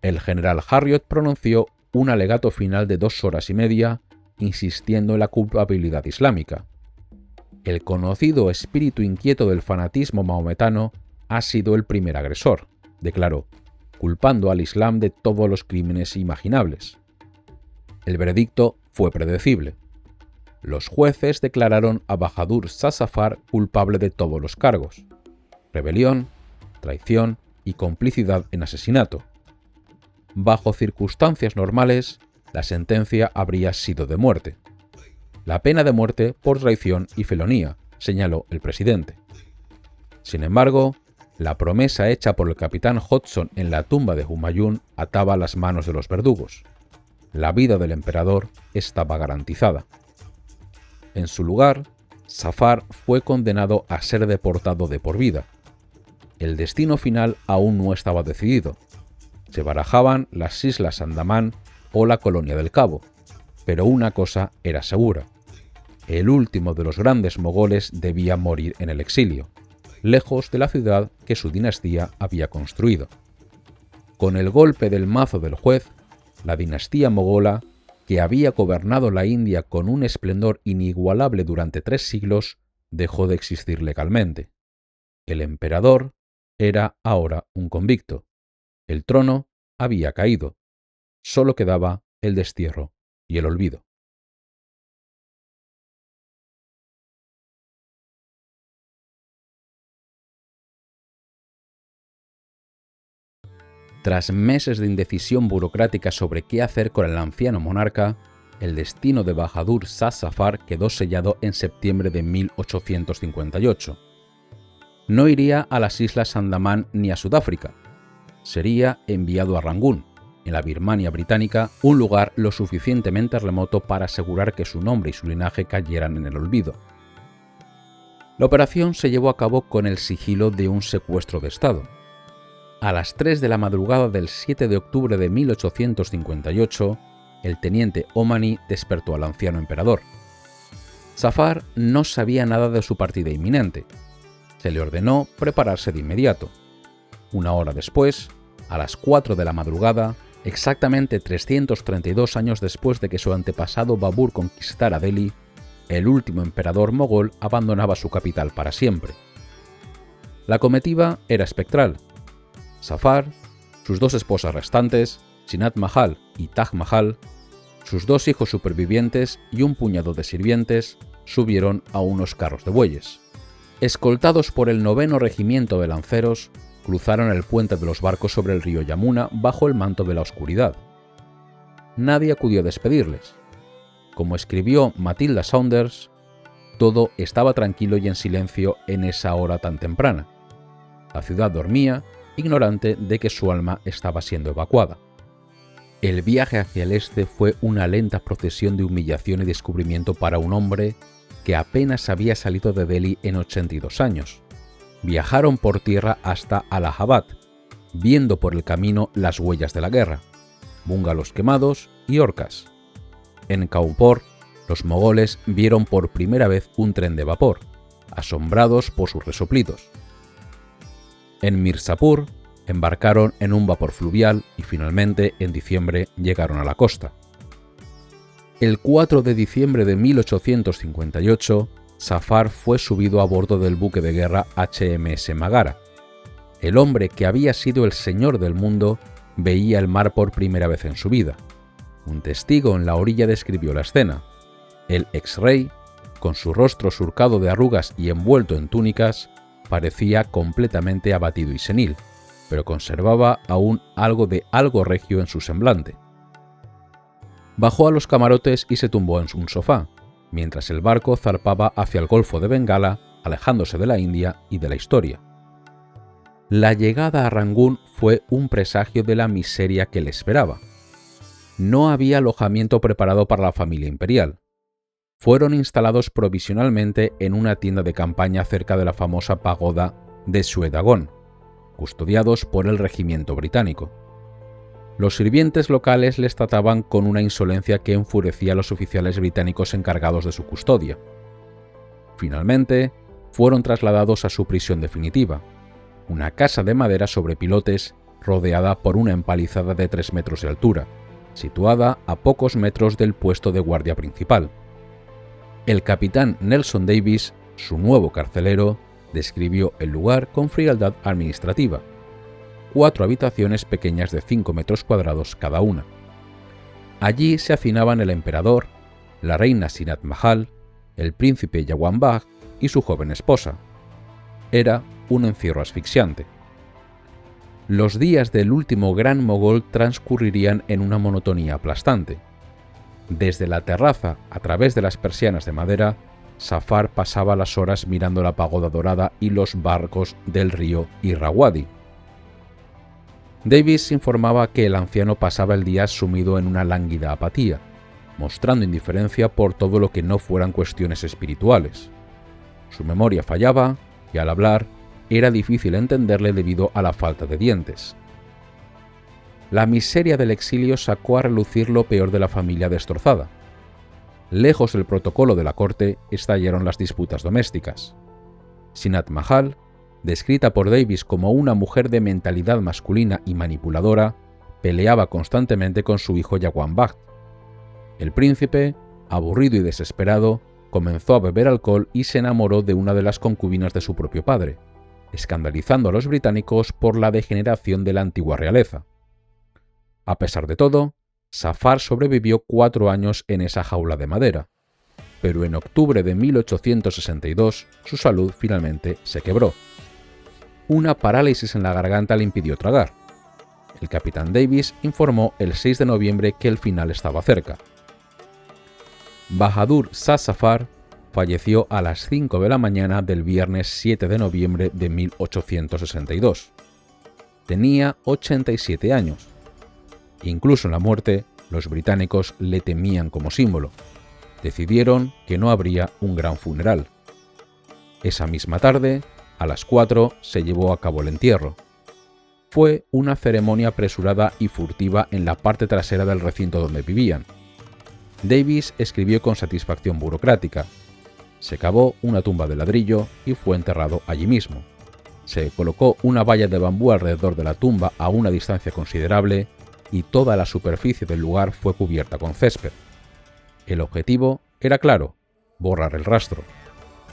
El general Harriot pronunció un alegato final de 2 horas y media, insistiendo en la culpabilidad islámica. El conocido espíritu inquieto del fanatismo mahometano ha sido el primer agresor, declaró, culpando al Islam de todos los crímenes imaginables. El veredicto fue predecible. Los jueces declararon a Bahadur Shah Zafar culpable de todos los cargos: rebelión, traición y complicidad en asesinato. Bajo circunstancias normales, la sentencia habría sido de muerte. La pena de muerte por traición y felonía, señaló el presidente. Sin embargo, la promesa hecha por el capitán Hodgson en la tumba de Humayun ataba las manos de los verdugos. La vida del emperador estaba garantizada. En su lugar, Zafar fue condenado a ser deportado de por vida. El destino final aún no estaba decidido. Se barajaban las Islas Andamán o la Colonia del Cabo, pero una cosa era segura: el último de los grandes mogoles debía morir en el exilio, lejos de la ciudad que su dinastía había construido. Con el golpe del mazo del juez, la dinastía mogola, que había gobernado la India con un esplendor inigualable durante 3 siglos, dejó de existir legalmente. El emperador era ahora un convicto. El trono había caído. Solo quedaba el destierro y el olvido. Tras meses de indecisión burocrática sobre qué hacer con el anciano monarca, el destino de Bahadur Shah Zafar quedó sellado en septiembre de 1858. No iría a las Islas Andamán ni a Sudáfrica. Sería enviado a Rangún, en la Birmania británica, un lugar lo suficientemente remoto para asegurar que su nombre y su linaje cayeran en el olvido. La operación se llevó a cabo con el sigilo de un secuestro de Estado. A las 3 de la madrugada del 7 de octubre de 1858, el teniente Omani despertó al anciano emperador. Zafar no sabía nada de su partida inminente. Se le ordenó prepararse de inmediato. Una hora después, a las 4 de la madrugada, exactamente 332 años después de que su antepasado Babur conquistara Delhi, el último emperador mogol abandonaba su capital para siempre. La comitiva era espectral. Zafar, sus 2 esposas restantes, Chinat Mahal y Taj Mahal, sus 2 hijos supervivientes y un puñado de sirvientes subieron a unos carros de bueyes. Escoltados por el 9º Regimiento de Lanceros, cruzaron el puente de los barcos sobre el río Yamuna bajo el manto de la oscuridad. Nadie acudió a despedirles. Como escribió Matilda Saunders, todo estaba tranquilo y en silencio en esa hora tan temprana. La ciudad dormía, ignorante de que su alma estaba siendo evacuada. El viaje hacia el este fue una lenta procesión de humillación y descubrimiento para un hombre que apenas había salido de Delhi en 82 años. Viajaron por tierra hasta Allahabad, viendo por el camino las huellas de la guerra, bungalows quemados y horcas. En Kaupor, los mogoles vieron por primera vez un tren de vapor, asombrados por sus resoplidos. En Mirzapur embarcaron en un vapor fluvial y finalmente en diciembre llegaron a la costa. El 4 de diciembre de 1858, Zafar fue subido a bordo del buque de guerra HMS Magara. El hombre que había sido el señor del mundo veía el mar por primera vez en su vida. Un testigo en la orilla describió la escena. El ex-rey, con su rostro surcado de arrugas y envuelto en túnicas, parecía completamente abatido y senil, pero conservaba aún algo de algo regio en su semblante. Bajó a los camarotes y se tumbó en un sofá, mientras el barco zarpaba hacia el Golfo de Bengala, alejándose de la India y de la historia. La llegada a Rangún fue un presagio de la miseria que le esperaba. No había alojamiento preparado para la familia imperial. Fueron instalados provisionalmente en una tienda de campaña cerca de la famosa pagoda de Shwedagon, custodiados por el regimiento británico. Los sirvientes locales les trataban con una insolencia que enfurecía a los oficiales británicos encargados de su custodia. Finalmente, fueron trasladados a su prisión definitiva, una casa de madera sobre pilotes rodeada por una empalizada de 3 metros de altura, situada a pocos metros del puesto de guardia principal. El capitán Nelson Davis, su nuevo carcelero, describió el lugar con frialdad administrativa: 4 habitaciones pequeñas de 5 metros cuadrados cada una. Allí se hacinaban el emperador, la reina Zinat Mahal, el príncipe Jawan Bagh y su joven esposa. Era un encierro asfixiante. Los días del último gran mogol transcurrirían en una monotonía aplastante. Desde la terraza, a través de las persianas de madera, Zafar pasaba las horas mirando la pagoda dorada y los barcos del río Irrawaddy. Davis informaba que el anciano pasaba el día sumido en una lánguida apatía, mostrando indiferencia por todo lo que no fueran cuestiones espirituales. Su memoria fallaba y al hablar era difícil entenderle debido a la falta de dientes. La miseria del exilio sacó a relucir lo peor de la familia destrozada. Lejos del protocolo de la corte estallaron las disputas domésticas. Zinat Mahal, descrita por Davis como una mujer de mentalidad masculina y manipuladora, peleaba constantemente con su hijo Jawan Bagh. El príncipe, aburrido y desesperado, comenzó a beber alcohol y se enamoró de una de las concubinas de su propio padre, escandalizando a los británicos por la degeneración de la antigua realeza. A pesar de todo, Zafar sobrevivió 4 años en esa jaula de madera, pero en octubre de 1862 su salud finalmente se quebró. Una parálisis en la garganta le impidió tragar. El capitán Davis informó el 6 de noviembre que el final estaba cerca. Bahadur Shah Zafar falleció a las 5 de la mañana del viernes 7 de noviembre de 1862. Tenía 87 años. Incluso en la muerte, los británicos le temían como símbolo. Decidieron que no habría un gran funeral. Esa misma tarde, a las 4, se llevó a cabo el entierro. Fue una ceremonia apresurada y furtiva en la parte trasera del recinto donde vivían. Davis escribió con satisfacción burocrática: se cavó una tumba de ladrillo y fue enterrado allí mismo. Se colocó una valla de bambú alrededor de la tumba a una distancia considerable y toda la superficie del lugar fue cubierta con césped. El objetivo era claro: borrar el rastro.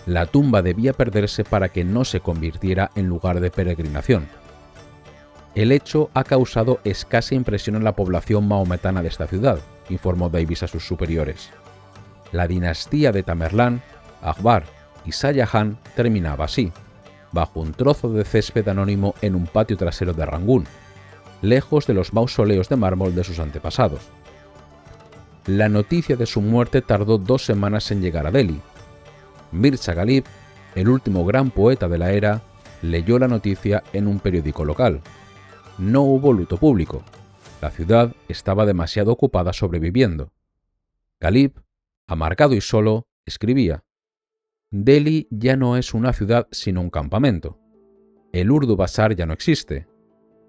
La tumba debía perderse para que no se convirtiera en lugar de peregrinación. El hecho ha causado escasa impresión en la población mahometana de esta ciudad, informó Davis a sus superiores. La dinastía de Tamerlán, Akbar y Shah Jahan terminaba así, bajo un trozo de césped anónimo en un patio trasero de Rangún, lejos de los mausoleos de mármol de sus antepasados. La noticia de su muerte tardó 2 semanas en llegar a Delhi. Mirza Ghalib, el último gran poeta de la era, leyó la noticia en un periódico local. No hubo luto público. La ciudad estaba demasiado ocupada sobreviviendo. Ghalib, amargado y solo, escribía: Delhi ya no es una ciudad sino un campamento. El Urdu Bazar ya no existe.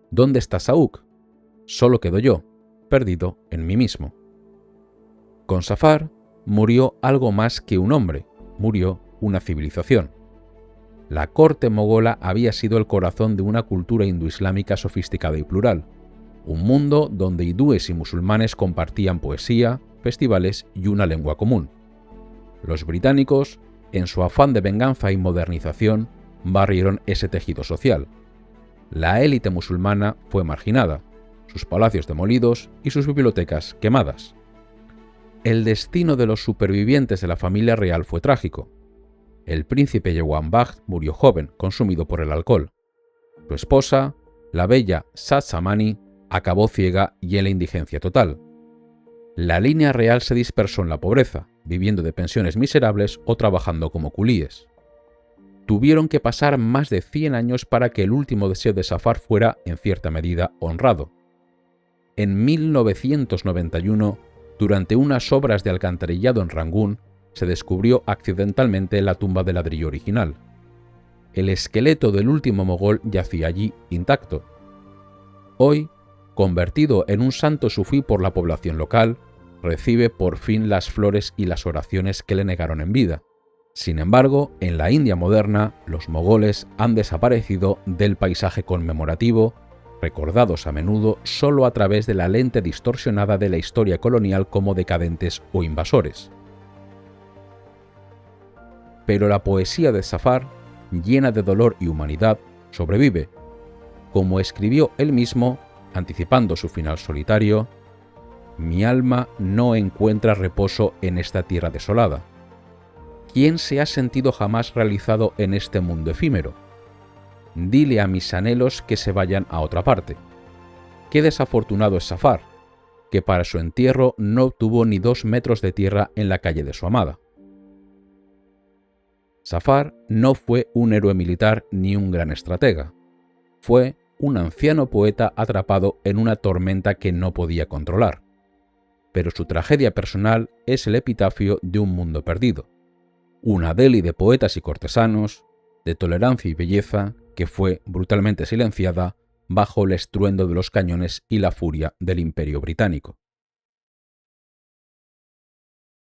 ¿Dónde está Saúk? Solo quedo yo, perdido en mí mismo. Con Zafar murió algo más que un hombre, murió una civilización. La corte mogola había sido el corazón de una cultura hindoislámica sofisticada y plural, un mundo donde hindúes y musulmanes compartían poesía, festivales y una lengua común. Los británicos, en su afán de venganza y modernización, barrieron ese tejido social. La élite musulmana fue marginada, sus palacios demolidos y sus bibliotecas quemadas. El destino de los supervivientes de la familia real fue trágico. El príncipe Jawan Bagh murió joven, consumido por el alcohol. Su esposa, la bella Shah Zamani, acabó ciega y en la indigencia total. La línea real se dispersó en la pobreza, viviendo de pensiones miserables o trabajando como culíes. Tuvieron que pasar más de 100 años para que el último deseo de Zafar fuera, en cierta medida, honrado. En 1991, durante unas obras de alcantarillado en Rangún, se descubrió accidentalmente la tumba de ladrillo original. El esqueleto del último mogol yacía allí, intacto. Hoy, convertido en un santo sufí por la población local, recibe por fin las flores y las oraciones que le negaron en vida. Sin embargo, en la India moderna, los mogoles han desaparecido del paisaje conmemorativo, recordados a menudo solo a través de la lente distorsionada de la historia colonial como decadentes o invasores. Pero la poesía de Zafar, llena de dolor y humanidad, sobrevive. Como escribió él mismo, anticipando su final solitario, «Mi alma no encuentra reposo en esta tierra desolada. ¿Quién se ha sentido jamás realizado en este mundo efímero? Dile a mis anhelos que se vayan a otra parte. Qué desafortunado es Zafar, que para su entierro no obtuvo ni 2 metros de tierra en la calle de su amada». Zafar no fue un héroe militar ni un gran estratega. Fue un anciano poeta atrapado en una tormenta que no podía controlar. Pero su tragedia personal es el epitafio de un mundo perdido. Una Delhi de poetas y cortesanos, de tolerancia y belleza, que fue brutalmente silenciada bajo el estruendo de los cañones y la furia del Imperio británico.